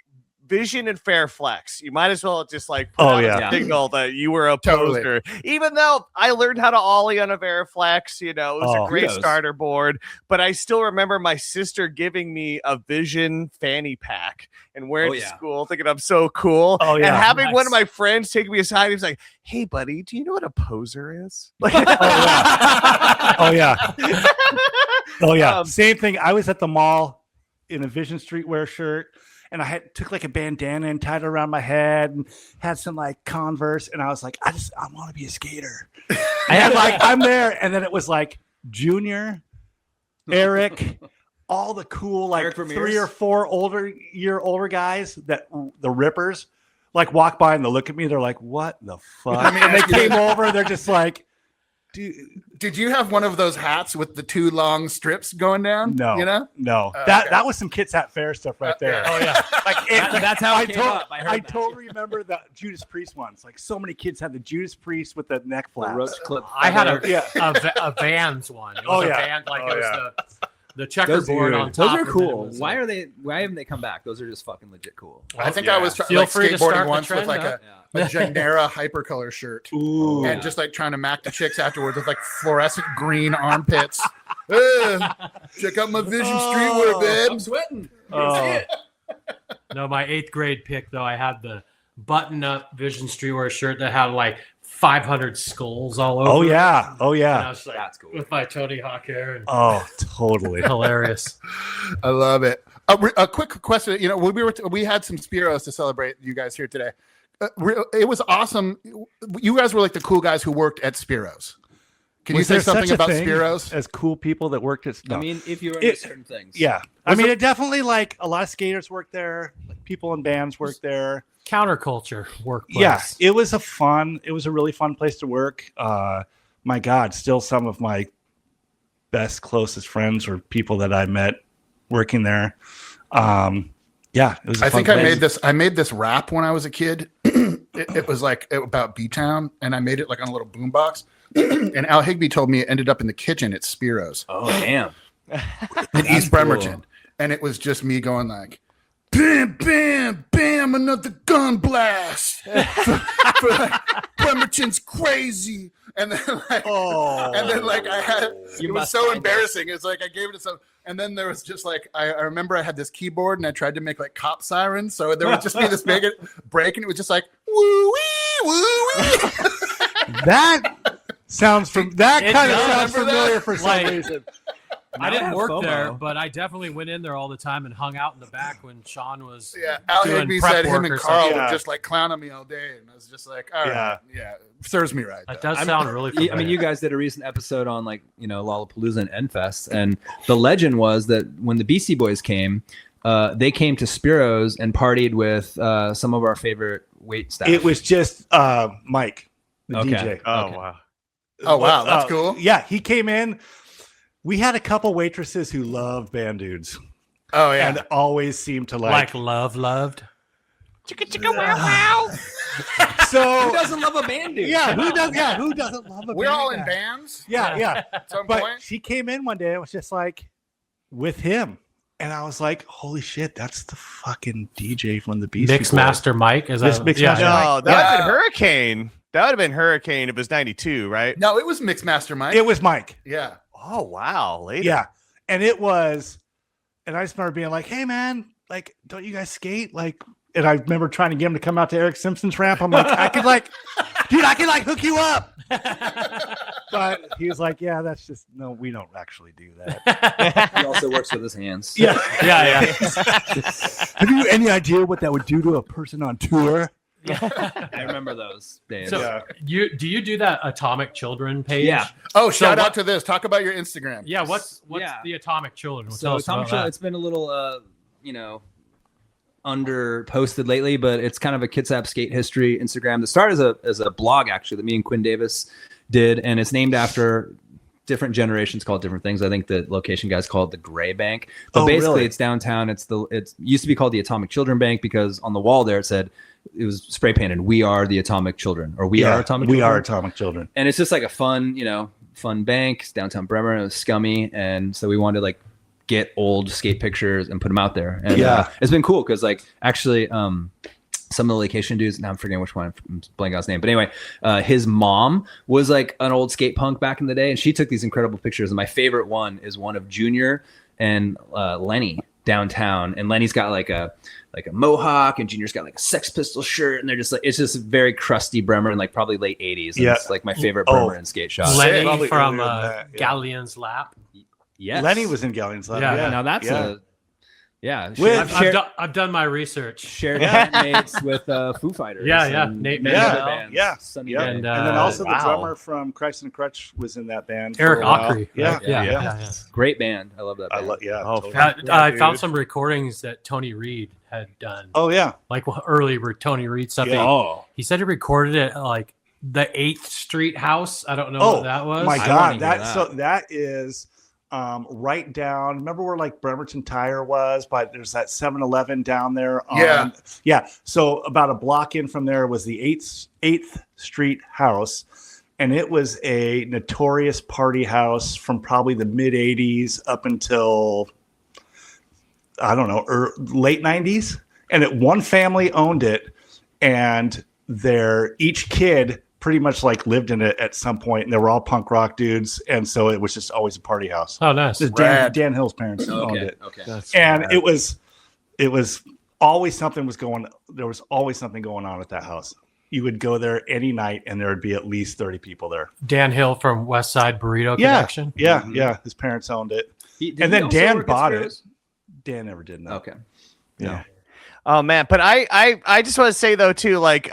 Vision and Fair Flex. You might as well just like put out a signal that you were a poster. Even though I learned how to ollie on a Veriflex, it was a great starter board. But I still remember my sister giving me a Vision fanny pack and wearing it to school, thinking I'm so cool. And having one of my friends take me aside, he was like, "Hey, buddy, do you know what a poser is?" Like, Oh yeah. Same thing. I was at the mall in a Vision Streetwear shirt. And I took like a bandana and tied it around my head and had some like Converse. And I was like, I want to be a skater. And like, I'm there. And then it was like Junior, Eric, all the cool, like 3 or 4 older guys that the rippers like walk by and they look at me. They're like, what the fuck? And they came over. They're just like, dude. Did you have one of those hats with the 2 long strips going down? No, no. That was some Kits Hat Fair stuff right there. That's how it came up. I totally remember the Judas Priest ones. Like so many kids had the Judas Priest with the neck flaps. I had a Vans one. It was a Van, like it was the checkerboard on top. Those are cool. Why haven't they come back? Those are just fucking legit cool. I think I was skateboarding once with like a Genera hypercolor shirt. Ooh. And just like trying to mac the chicks afterwards with like fluorescent green armpits. Check out my Vision Streetwear, babe. I'm sweating. No, my 8th grade pick though, I had the button-up Vision Streetwear shirt that had like 500 skulls all over. Oh yeah. And I was like, that's cool. With my Tony Hawk hair. Totally hilarious. I love it. A quick question. We had some Spiros to celebrate you guys here today. It was awesome. You guys were like the cool guys who worked at Spiros. Can you say something about Spiros? As cool people that worked at. No. I mean, if you're into certain things. Yeah. It definitely like a lot of skaters worked there. Like people in bands worked there. Counterculture workplace. Yeah, it was a really fun place to work. My God, still some of my best, closest friends or people that I met working there. It was. I think I made this rap when I was a kid. It was like about B-Town, and I made it like on a little boombox. And Al Higby told me it ended up in the kitchen at Spiros. Oh damn! In East Bremerton, and it was just me going like, "Bam, bam, bam! Another gun blast! for like, Bremerton's crazy." And then I had it was so embarrassing. It's like I gave it to some, and then there was just like I remember I had this keyboard and I tried to make like cop sirens, so there would just be this big break, and it was just like woo wee woo wee. Sounds from that It kind of does. sounds Remember that? familiar for some Like- reason. I didn't work FOMO. there, but I definitely went in there all the time and hung out in the back when Sean was. Yeah, Al doing Higby prep said him work and or Carl something. would Yeah. just like clown on me all day, and I was just like, all right, yeah, serves me right. That though. does sound really. I Familiar. mean, you guys did a recent episode on like Lollapalooza and Endfest, and the legend was that when the Beastie Boys came, they came to Spiro's and partied with some of our favorite wait staff. It was just Mike, the Okay. DJ. Oh Okay. wow. Oh wow, that's cool. Yeah, he came in. We had a couple waitresses who loved band dudes Oh yeah, and always seemed to like loved. So Who doesn't love a band dude? yeah, who does? Yeah, who doesn't love a we're band all in guy? bands. Yeah. At some But point. she came in one day and was just like with him, and I was like, "Holy shit, that's the fucking DJ from the Beastie Boys." Mixmaster Mike is that? Mixmaster yeah, Mike. yeah. No, that would have been Hurricane. That would have been Hurricane if it was 92, right? No, it was Mixmaster Mike. It was Mike. Yeah. Oh wow. Later. Yeah, and it was, and I just remember being like, "Hey man, like, don't you guys skate?" Like, and I remember trying to get him to come out to Eric Simpson's ramp. I'm like, I could like, dude, I could like hook you up. But he was like, "Yeah, that's just no, we don't actually do that." He also works with his hands. Yeah. yeah. Have you any idea what that would do to a person on tour? I remember those days. So do you do that Atomic Children page? Yeah. Oh, So shout what- out to this. Talk about your Instagram. Yeah. What's Yeah. the Atomic Children? So Tell us Atomic about Children, that. it's been a little, under posted lately, but it's kind of a Kids App skate history Instagram that started as a blog actually that me and Quinn Davis did, and it's named after different generations called different things. I think the location guys call it the Gray Bank, but basically really? it's downtown. It used to be called the Atomic Children Bank because on the wall there it was spray painted, "We are the Atomic Children," or "We are Atomic We Children." are Atomic Children. And it's just like a fun bank. It's downtown Bremerton. It was scummy, and so we wanted to like get old skate pictures and put them out there. And it's been cool because like actually some of the location dudes, now I'm forgetting which one, I'm blanking on his name, but anyway, his mom was like an old skate punk back in the day, and she took these incredible pictures. And my favorite one is one of Junior and Lenny downtown, and Lenny's got like a mohawk, and Junior's got like a Sex Pistol shirt, and they're just like, it's just very crusty Bremerton, like probably late 80s. And Yeah. it's like my favorite Bremerton skate shop. Lenny Probably from earlier than that, yeah. Galleon's Lap. Yes. Lenny was in Galleon's Lab. Yeah, Now that's Yeah. Shared, I've done my research. shared bandmates with Foo Fighters. Yeah. and Nate many Mandel. other bands. Yeah. Sunny Yeah. Day. And, And then also the wow. drummer from Christ and Crutch was in that band. for Eric a while. Ockrey. Yeah. right? Yeah. Great band. I love that I band. love. Yeah. Oh, totally. I found some recordings that Tony Reed had done, Oh yeah. like early Tony Reed stuff. Yeah. Oh, He said he recorded it at like the 8th Street House. I don't know Oh what that was. my I wanna God. hear That that. so that is right down. Remember where like Bremerton Tire was? But there's that 7-Eleven down there. Yeah. Yeah. So about a block in from there was the 8th Street House. And it was a notorious party house from probably the mid 80s up until, I don't know, late 90s. And one family owned it. And each kid pretty much like lived in it at some point, and they were all punk rock dudes. And so it was just always a party house. Oh, nice. Dan, Rad. Dan Hill's parents owned okay. it. Okay. And it was always something was going, there was always something going on at that house. You would go there any night and there would be at least 30 people there. Dan Hill from West Side Burrito Yeah. Connection. Yeah. Mhm. Yeah. His parents owned it. Did And he then also Dan work at bought Spiro's? Dan never did that. Okay. Yeah. Oh man, but I just want to say though too, like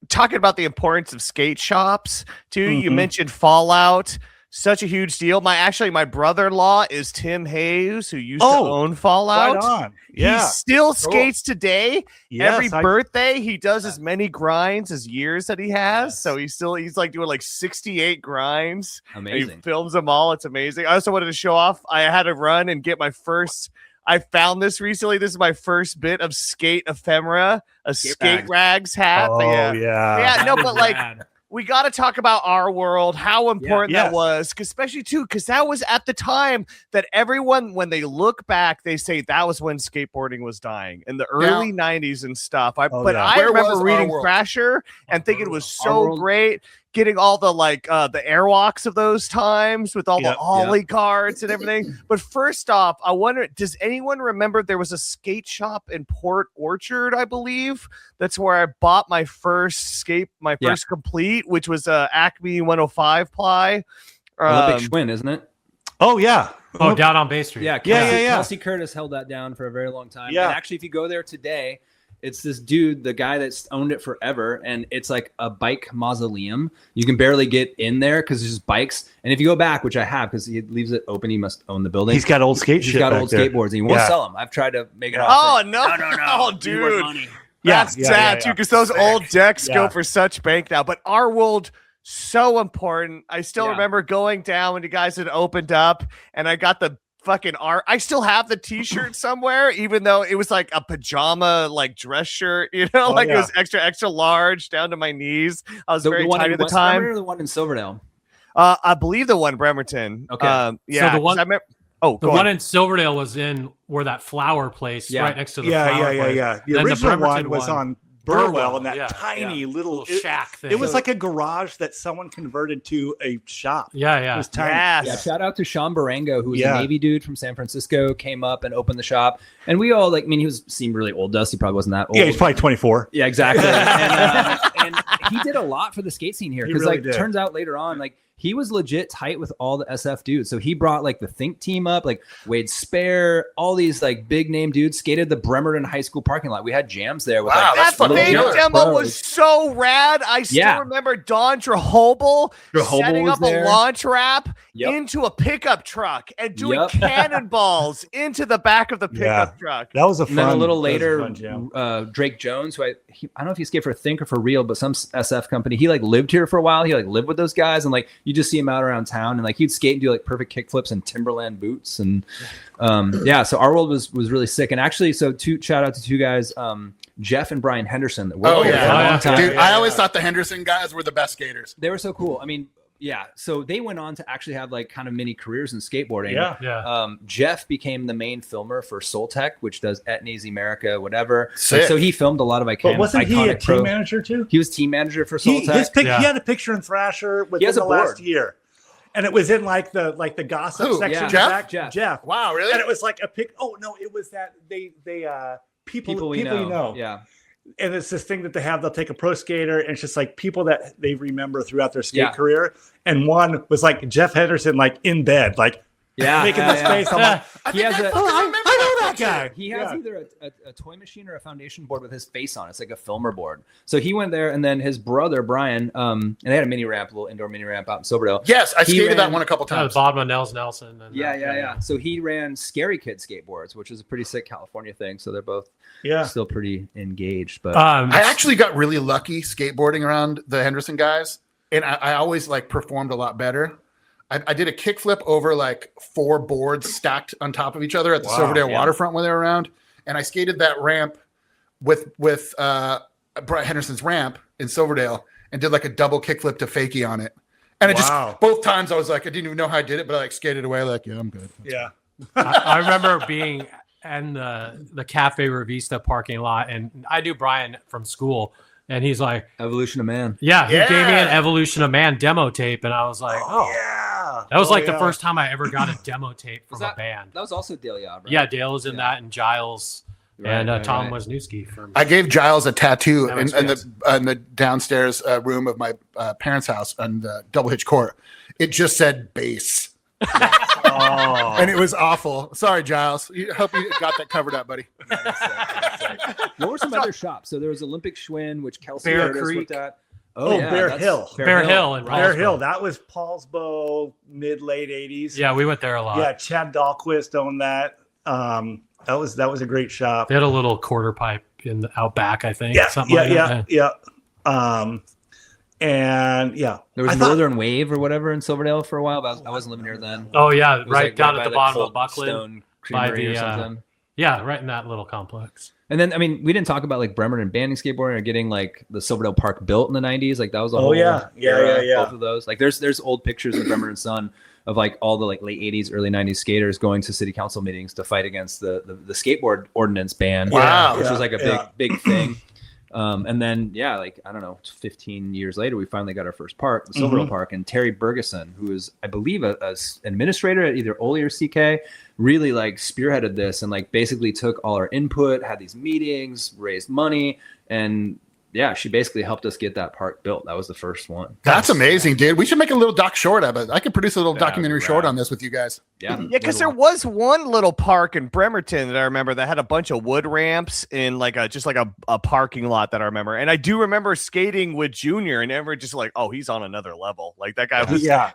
talking about the importance of skate shops too. You Mhm. mentioned Fallout, such a huge deal. My brother-in-law is Tim Hayes, who used to own Fallout. Right on. Yeah. He still skates today. Yes, Every I- birthday, he does as many grinds as years that he has. So he's like doing like 68 grinds. And he Amazing. films them all. It's amazing. I also wanted to show off. I had to run and get my first. I found this recently. This is my first bit of skate ephemera, a skate rags hat. Oh, yeah. yeah. Yeah, no, but like Rad. we got to talk about our world, how important Yes. that was, 'cause especially too, because that was at the time that everyone, when they look back, they say that was when skateboarding was dying in the early 90s and stuff. Oh, But yeah. I Where was remember our reading world? Thrasher and thinking it was Our so world- great getting all the the airwalks of those times with all the Yep, ollie carts and everything. But first off, I wonder, does anyone remember there was a skate shop in Port Orchard, I believe? That's where I bought my first first complete, which was a Acme 105 ply. Olympic Schwinn, isn't it? Oh yeah. Oh, down on Bay Street. Yeah, Kelsey Curtis held that down for a very long time. Yeah. And actually, if you go there today, it's this dude, the guy that's owned it forever, and it's like a bike mausoleum. You can barely get in there because there's just bikes. And if you go back, which I have, because he leaves it open, he must own the building. He's got old skate He's shit. got back old there. skateboards, and he won't sell them. I've tried to make it. Oh no, no, dude. That's sad too, because those old decks go for such bank now. But our world, so important. I still remember going down when you guys had opened up, and I got the fucking art. I still have the t-shirt somewhere, even though it was like a pajama dress shirt, you know, it was extra large down to my knees. I was very tight at the time. Or the one in Silverdale? I believe the one Bremerton. Okay. Yeah. So the one, I remember, the one in Silverdale was in where that flower place right next to the flower place. The Then original Bremerton one was on Burwell, in that tiny little shack thing. It was like a garage that someone converted to a shop. Yeah. It was tiny. Yeah, shout out to Sean Barango, who was a Navy dude from San Francisco, came up and opened the shop. And we all he seemed really old to us. He probably wasn't that old. Yeah, he's probably 24. Yeah, exactly. and he did a lot for the skate scene here. Because really turns out later on, he was legit tight with all the SF dudes. So he brought the Think team up, Wade Spare, all these big name dudes skated the Bremerton High School parking lot. We had jams there. With, that fake demo was so rad. I still remember Don Drehobel setting up a launch ramp into a pickup truck and doing cannonballs into the back of the pickup truck. That was a fun. And then a little later, jam. Drake Jones, who I don't know if he skated for Think or for Real, but some SF company. He lived here for a while. He lived with those guys, and you just see him out around town, and he'd skate and do perfect kick flips and Timberland boots, and so our world was really sick. And actually, so shout out to two guys, Jeff and Brian Henderson. That worked here for a long time. Dude, I always thought the Henderson guys were the best skaters. They were so cool. I mean, so they went on to actually have kind of mini careers in skateboarding. Jeff became the main filmer for Soul Tech, which does Etnies, America, whatever. So he filmed a lot of iconic. But wasn't he a team manager too? He was team manager for Soul Tech. He had a picture in Thrasher within the last year, and it was in the gossip section. Jeff. Wow, really? And it was a pic. Oh no, it was that they people we know. Yeah. And it's this thing that they have. They'll take a pro skater, and it's just people that they remember throughout their skate career. And one was Jeff Henderson, in bed, making this face. I'm he has I know that guy. He has either a toy machine or a foundation board with his face on it. It's like a filmer board. So he went there, and then his brother Brian, and they had a mini ramp, a little indoor mini ramp out in Silverdale. Yes, I skated that one a couple times. Bob Nels Nelson. And So he ran Scary Kid skateboards, which is a pretty sick California thing. So they're both still pretty engaged. But I actually got really lucky skateboarding around the Henderson guys, and I always performed a lot better. I did a kickflip over 4 boards stacked on top of each other at the Silverdale waterfront when they were around, and I skated that ramp with Brett Henderson's ramp in Silverdale and did a double kickflip to fakie on it. And it just both times I was I didn't even know how I did it, but I skated away I'm good. Yeah. I remember being in the Cafe Revista parking lot, and I knew Brian from school. And he's like, Evolution of Man. Yeah, he gave me an Evolution of Man demo tape, and I was like, that was the first time I ever got a demo tape from a band. That was also Dale Yob, right? Yeah, Dale was in that, and Giles, and Tom Wisniewski. I gave Giles a tattoo in the downstairs room of my parents' house on the Double Hitch Court. It just said bass. And it was awful. Sorry, Giles. Hope you got that covered up, buddy. What were some other shops? So there was Olympic Schwinn, which Kelsey Bear Curtis Creek. looked at. Bear Hill. Bear Hill. Bear Hill. That was Paulsbo, late 80s. Yeah, we went there a lot. Yeah, Chad Dahlquist owned that. That was a great shop. They had a little quarter pipe in the out back, I think. And there was Northern Wave or whatever in Silverdale for a while, but I wasn't living here then. Oh yeah, It was right down at the bottom of Buckland Buckland by by the or something. right in that little complex. And then we didn't talk about Bremerton banning skateboarding or getting the Silverdale Park built in the 90s. That was a whole era, both of those. There's old pictures of Bremerton Sun of all the late 80s, early 90s skaters going to city council meetings to fight against the skateboard ordinance ban. Wow. Which was a big thing. And then, yeah, like, I don't know, 15 years later, we finally got our first park, the Silverdale Park, and Terry Bergeson, who is, I believe, a administrator at either Ole or CK, really like spearheaded this and like basically took all our input, had these meetings, raised money, and yeah, she basically helped us get that park built. That was the first one. That's amazing, dude. We should make a little doc short of it. I could produce a little documentary short on this with you guys. Yeah. Yeah, because there was one little park in Bremerton that I remember that had a bunch of wood ramps in like a parking lot that I remember. And I do remember skating with Junior and everyone just like, oh, he's on another level. Like that guy was. Yeah.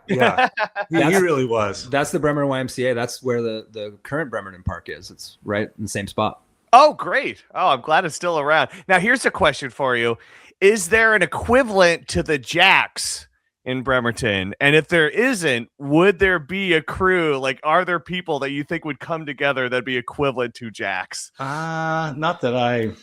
He really was. That's the Bremerton YMCA. That's where the current Bremerton Park is. It's right in the same spot. Oh, great. Oh, I'm glad it's still around. Now, here's a question for you. Is there an equivalent to the Jacks in Bremerton? And if there isn't, would there be a crew? Like, are there people that you think would come together that'd be equivalent to Jacks? Not that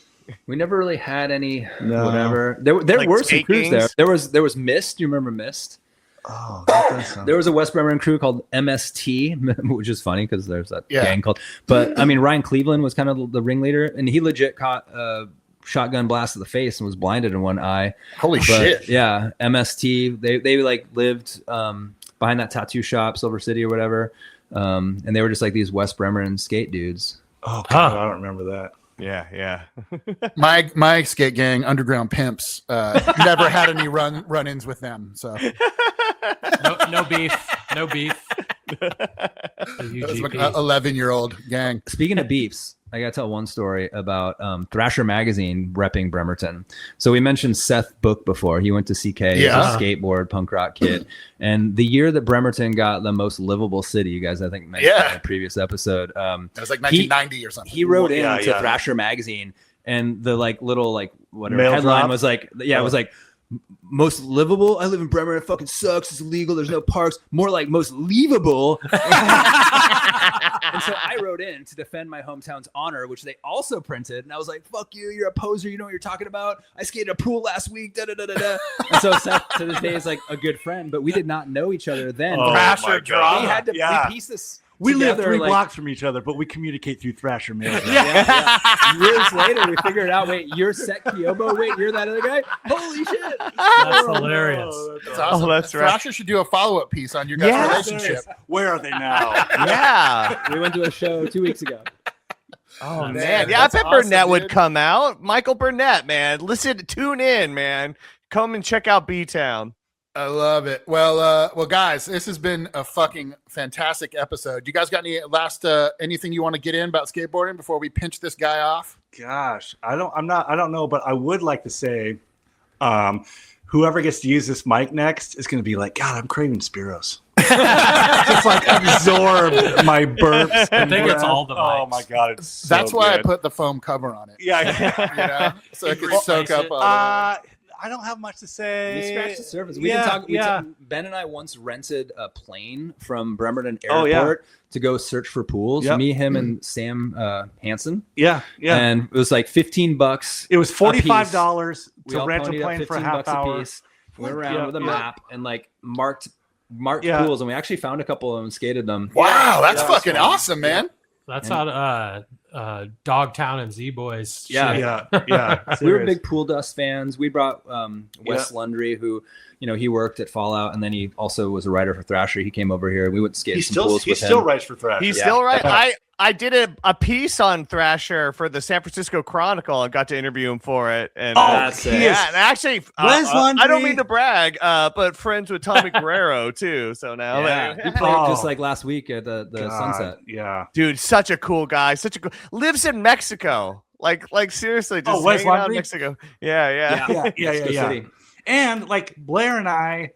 We never really had any No. whatever. There Like were some crews there. Skate There was Mist. Do you remember Mist? Oh, that does sound- There was a West Bremerton crew called MST, which is funny because there's that Yeah. gang called. But I mean, Ryan Cleveland was kind of the ringleader, and he legit caught a shotgun blast to the face and was blinded in one eye. Holy But, shit. yeah, MST. They like lived behind that tattoo shop, Silver City or whatever, and they were just like these West Bremerton skate dudes. Oh, God, I don't remember that. Yeah. My skate gang, Underground Pimps, never had any run-ins with them. So No beef. No beef. it was like an 11-year-old gang. Speaking of beefs, I got to tell one story about Thrasher Magazine repping Bremerton. So we mentioned Seth Book before. He went to CK, Yeah. as a skateboard punk rock kid. And the year that Bremerton got the most livable city, you guys, I think, mentioned Yeah. in a previous episode. It was like 1990 or something. He wrote Yeah, into yeah. Thrasher Magazine, and the like little like whatever Mail headline drop? was like, yeah, it was like most livable. I live in Bremerton. It fucking sucks. It's illegal. There's no parks. More like most leavable. And so I wrote in to defend my hometown's honor, which they also printed. And I was like, fuck you. You're a poser. You know what you're talking about. I skated a pool last week. Da, da, da, da, da. And so Seth to this day is like a good friend, but we did not know each other then. Oh, Thrasher my drama. We had to Yeah. piece this. We live together, 3 like- blocks from each other, but we communicate through Thrasher Mail. Yeah. Years later, we figured out, wait, you're Seth Kyobo. Wait, you're that other guy? Holy shit. That's hilarious. That's awesome. Oh, that's right. Thrasher should do a follow-up piece on your guys' Yeah. relationship. Where are they now? Yeah. We went to a show 2 weeks ago. Oh, Man, man. Yeah, I that's bet awesome, Burnett would dude. come out. Michael Burnett, man. Tune in, man. Come and check out B-Town. I love it. Well, guys, this has been a fucking fantastic episode. You guys got any last anything you want to get in about skateboarding before we pinch this guy off? Gosh, I don't know, but I would like to say, whoever gets to use this mic next is going to be like, God, I'm craving Spiros. Just like absorb my burps. I think it's all the Oh mics. my God, it's so That's why I good. put the foam cover on it. Yeah. You know, so it can Replace soak up. it. All the I don't have much to say. We scratched the surface. We Yeah, didn't talk. yeah. Ben and I once rented a plane from Bremerton Oh, Airport yeah. to go search for pools. Yep. Me, him, and Sam Hansen. Yeah. And it was like $15. It was $45 We to all rent a ponied up plane for a 15 half bucks a hour. piece. Went around Yeah, with a yeah. map and like marked Yeah. pools, and we actually found a couple of them and skated them. Wow, that's Yeah, fucking that's fun. awesome, man. That's how Dogtown and Z Boys. Yeah. shit. Yeah. We were serious. big Pool Dust fans. We brought Wes Lundry, who, you know, he worked at Fallout, and then he also was a writer for Thrasher. He came over here. We went to skate some pools He with still him. writes for Thrash. He's Yeah. still right. I did a piece on Thrasher for the San Francisco Chronicle and got to interview him for it. And That's it. yeah, and actually, Wes I don't Lundry- mean to brag, but friends with Tommy Guerrero too. So now, Yeah, he played just like last week at the God, Sunset. Yeah. dude, such a cool guy. Lives in Mexico. Like seriously, just Wes hanging out in Lundry? Mexico. Yeah. Yeah. Mexico City. And like Blair and I,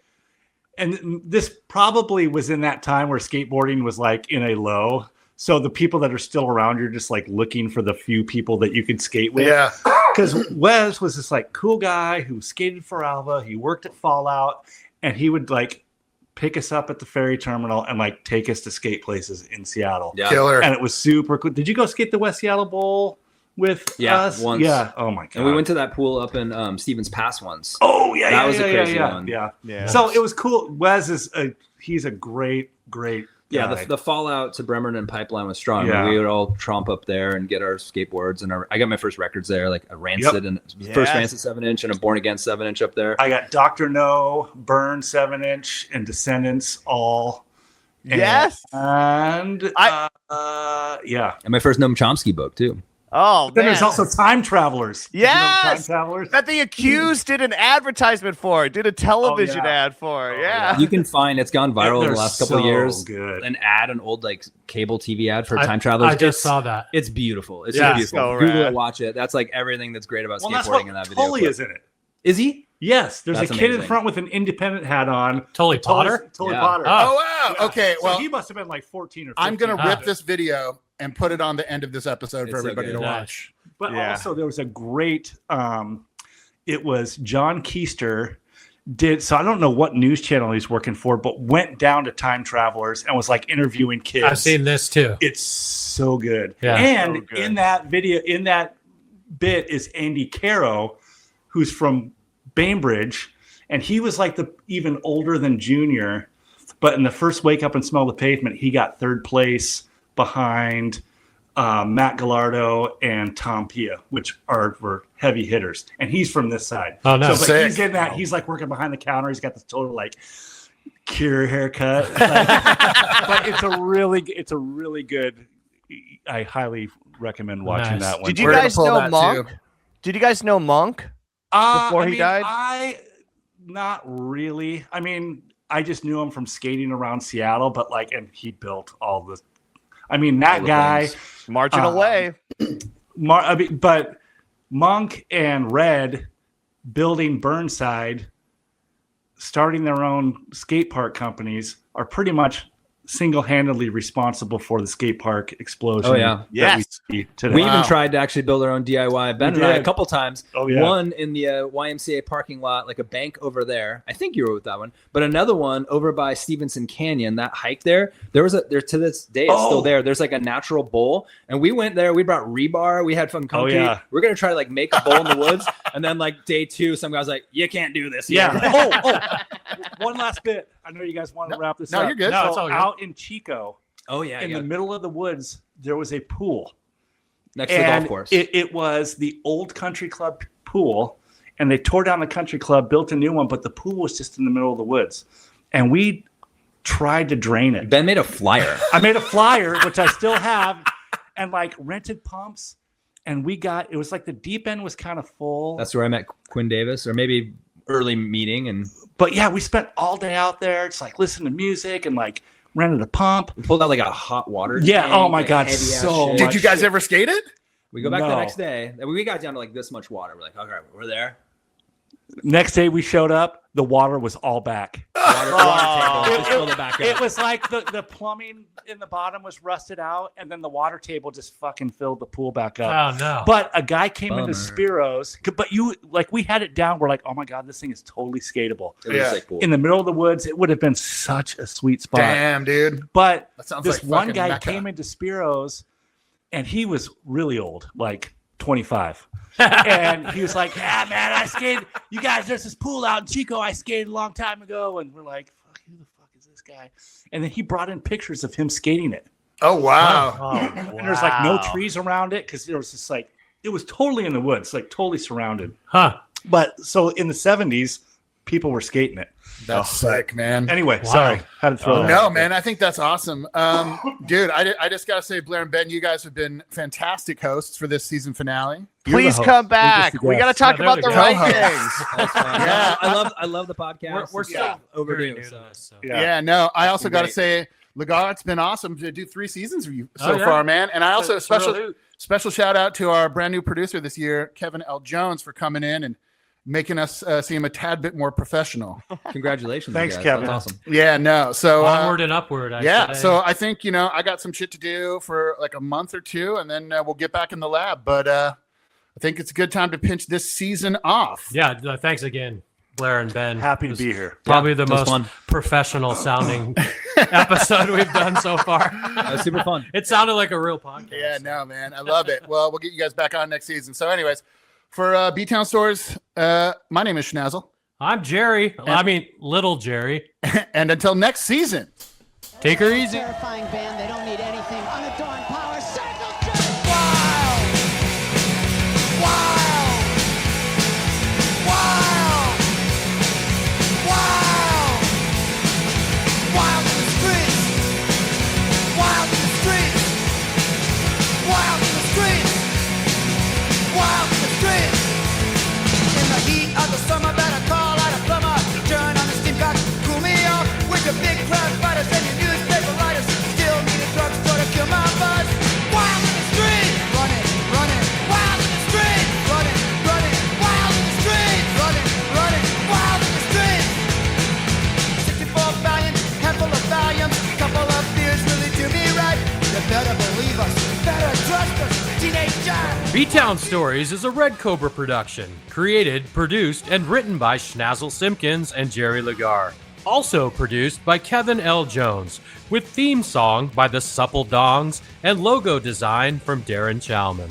and this probably was in that time where skateboarding was like in a low. So the people that are still around, you're just like looking for the few people that you could skate with. Yeah. Because Wes was this like cool guy who skated for Alva. He worked at Fallout, and he would like pick us up at the ferry terminal and like take us to skate places in Seattle. Yeah. Killer. And it was super cool. Did you go skate the West Seattle Bowl with Yeah, us? once. Yeah. Oh my God. And we went to that pool up in Stevens Pass once. Oh yeah, That was a crazy yeah. one. Yeah. Yeah. So it was cool. Wes is he's a great Yeah, God. the fallout to Bremerton and Pipeline was strong. Yeah. We would all tromp up there and get our skateboards, and I got my first records there, like a Rancid and first Yes. Rancid 7-inch and a Born Again 7-inch up there. I got Dr. No, Burn 7-inch, and Descendants all. Yes. And yeah. And my first Noam Chomsky book too. Oh, Then man. there's also Time Travelers. Did you know Yes! Time Travelers. that The Accused did an advertisement for, did a television yeah. ad for. Oh, yeah. You can find it's gone viral in They're the last couple of so years. good. An old like cable TV ad for Time Travelers. I just saw that. It's beautiful. It's Yeah. just beautiful. So Google rad. it, watch it. That's like everything that's great about Well, that's skateboarding what in that video. Tully clip. is in it. Is he? Yes, there's That's a kid in amazing. front with an independent hat on. Tully Potter? Tully Yeah. Potter. Oh. Oh wow. Yeah. Okay. So Well, he must have been like 14 or 15. I'm gonna Ah. rip this video and put it on the end of this episode for It's so everybody good. to Nice. watch. But Yeah. also there was a great it was John Keister did, so I don't know what news channel he's working for, but went down to Time Travelers and was like interviewing kids. I've seen this too. It's so good. Yeah. And So good. in that video, in that bit is Andy Caro, who's from Bainbridge, and he was like the even older than Junior, but in the first Wake Up and Smell the Pavement, he got third place behind Matt Gallardo and Tom Pia, which were heavy hitters, and he's from this side. Oh, no. So but he's Sick. in that. He's like working behind the counter. He's got this total like cure haircut, but it's a really good. I highly recommend watching Nice. that one. Did you We're gonna guys pull know that, Monk? too. Did you guys know Monk? Before he died? Not really. I mean, I just knew him from skating around Seattle, but like, and he built all the. I mean, that All the guy. things. Marching away. But Monk and Red building Burnside, starting their own skate park companies, are pretty much single-handedly responsible for the skate park explosion. Oh, yeah. that Yes. we see today. We Wow. even tried to actually build our own DIY. Ben and I a did. couple times. Oh, yeah. One in the YMCA parking lot, like a bank over there. I think you were with that one. But another one over by Stevenson Canyon. That hike there there to this day it's still there. There's like a natural bowl, and we went there. We brought rebar. We had fun concrete. yeah. We're gonna try to like make a bowl in the woods, and then like day 2, some guy's like, "You can't do this." Yeah. here." One last bit. I know you guys want to wrap this no, up. you're good. No, So it's all good. out in Chico, Oh yeah. in yeah. the middle of the woods, there was a pool. Next to the golf course. It was the old country club pool, and they tore down the country club, built a new one, but the pool was just in the middle of the woods. And we tried to drain it. Ben made a flyer. I made a flyer, which I still have, and like rented pumps. And it was like the deep end was kind of full. That's where I met Quinn Davis, or maybe early meeting, and But yeah, we spent all day out there. It's like listening to music and like rented a pump. we pulled out like a hot water. Yeah, tank, oh my like God, heavy-ass so shit. Did you guys ever skate it? We go back the No. next day. We got down to like this much water. We're like, okay, we're there. Next day we showed up, the water was all back. Water table. Just fill it back It up. was like the plumbing in the bottom was rusted out, and then the water table just fucking filled the pool back up. Oh no. But a guy came Bummer. into Spiro's, but we had it down. We're like, oh my God, this thing is totally skatable. It was Yeah. like cool. In the middle of the woods, it would have been such a sweet spot. Damn, dude. But That sounds this like one fucking guy Mecca. came into Spiro's, and he was really old, like 25. And he was like, "Yeah, man, I skated. You guys, there's this pool out in Chico. I skated a long time ago." And we're like, "Fuck, who the fuck is this guy?" And then he brought in pictures of him skating it. Oh wow. Oh, And there's like no wow. trees around it because there was just like it was totally in the woods, like totally surrounded. Huh. But so in the 70s, people were skating it. That's sick, man. Anyway, Wow. sorry, had to throw that. No, out there. man, I think that's awesome. Dude, I just got to say, Blair and Ben, you guys have been fantastic hosts for this season finale. Please host. come You're back. just the We got to guest. talk Yeah, about they're the the rankings. That's fine. Yeah. I love the podcast. We're It's still very overdue. new to So. this. So. Yeah, no, I also got to great. say, Lagar, it's been awesome to do 3 seasons for you Oh, so yeah. far, man. And I also It's a real special hoot. special shout out to our brand new producer this year, Kevin L. Jones, for coming in and making us seem a tad bit more professional. Congratulations, Thanks, you guys. Kevin. That's awesome. Yeah, no. So Onward and upward. I yeah, say. so I think I got some shit to do for like a month or two, and then we'll get back in the lab. But I think it's a good time to pinch this season off. yeah. Thanks again, Blair and Ben. Happy It to was be here. Probably Yeah, the it was most fun. professional sounding episode we've done so far. That was super fun. It sounded like a real podcast. Yeah, no, man, I love it. Well, we'll get you guys back on next season. So, anyways, for B-Town Stores, my name is Schnazzle, I'm Jerry. I mean, little Jerry. and until next season. Take her easy. Terrifying band, they don't need anything. Unadorned power, circle jerk. Wild! Wild! Wild! Wild! Wild in the streets! Wild in the streets! Wild in the streets! Wild in the streets! In the heat of the summer, better call out a plumber. Turn on the steam cock, cool me off with your big crowd fighters and your newspaper writers. Still need a drugstore to kill my buzz. Wild in the streets, running, running. Wild in the streets, running, running. Wild in the streets, running, running. Wild in the streets. 64 valiant, handful of Valiums, couple of beers really do me right. You better believe us, better trust us, teenage giant. B-Town Stories is a Red Cobra production, created, produced, and written by Schnazzle Simpkins and Jerry Lagar. Also produced by Kevin L. Jones, with theme song by the Supple Dongs and logo design from Darren Chalman.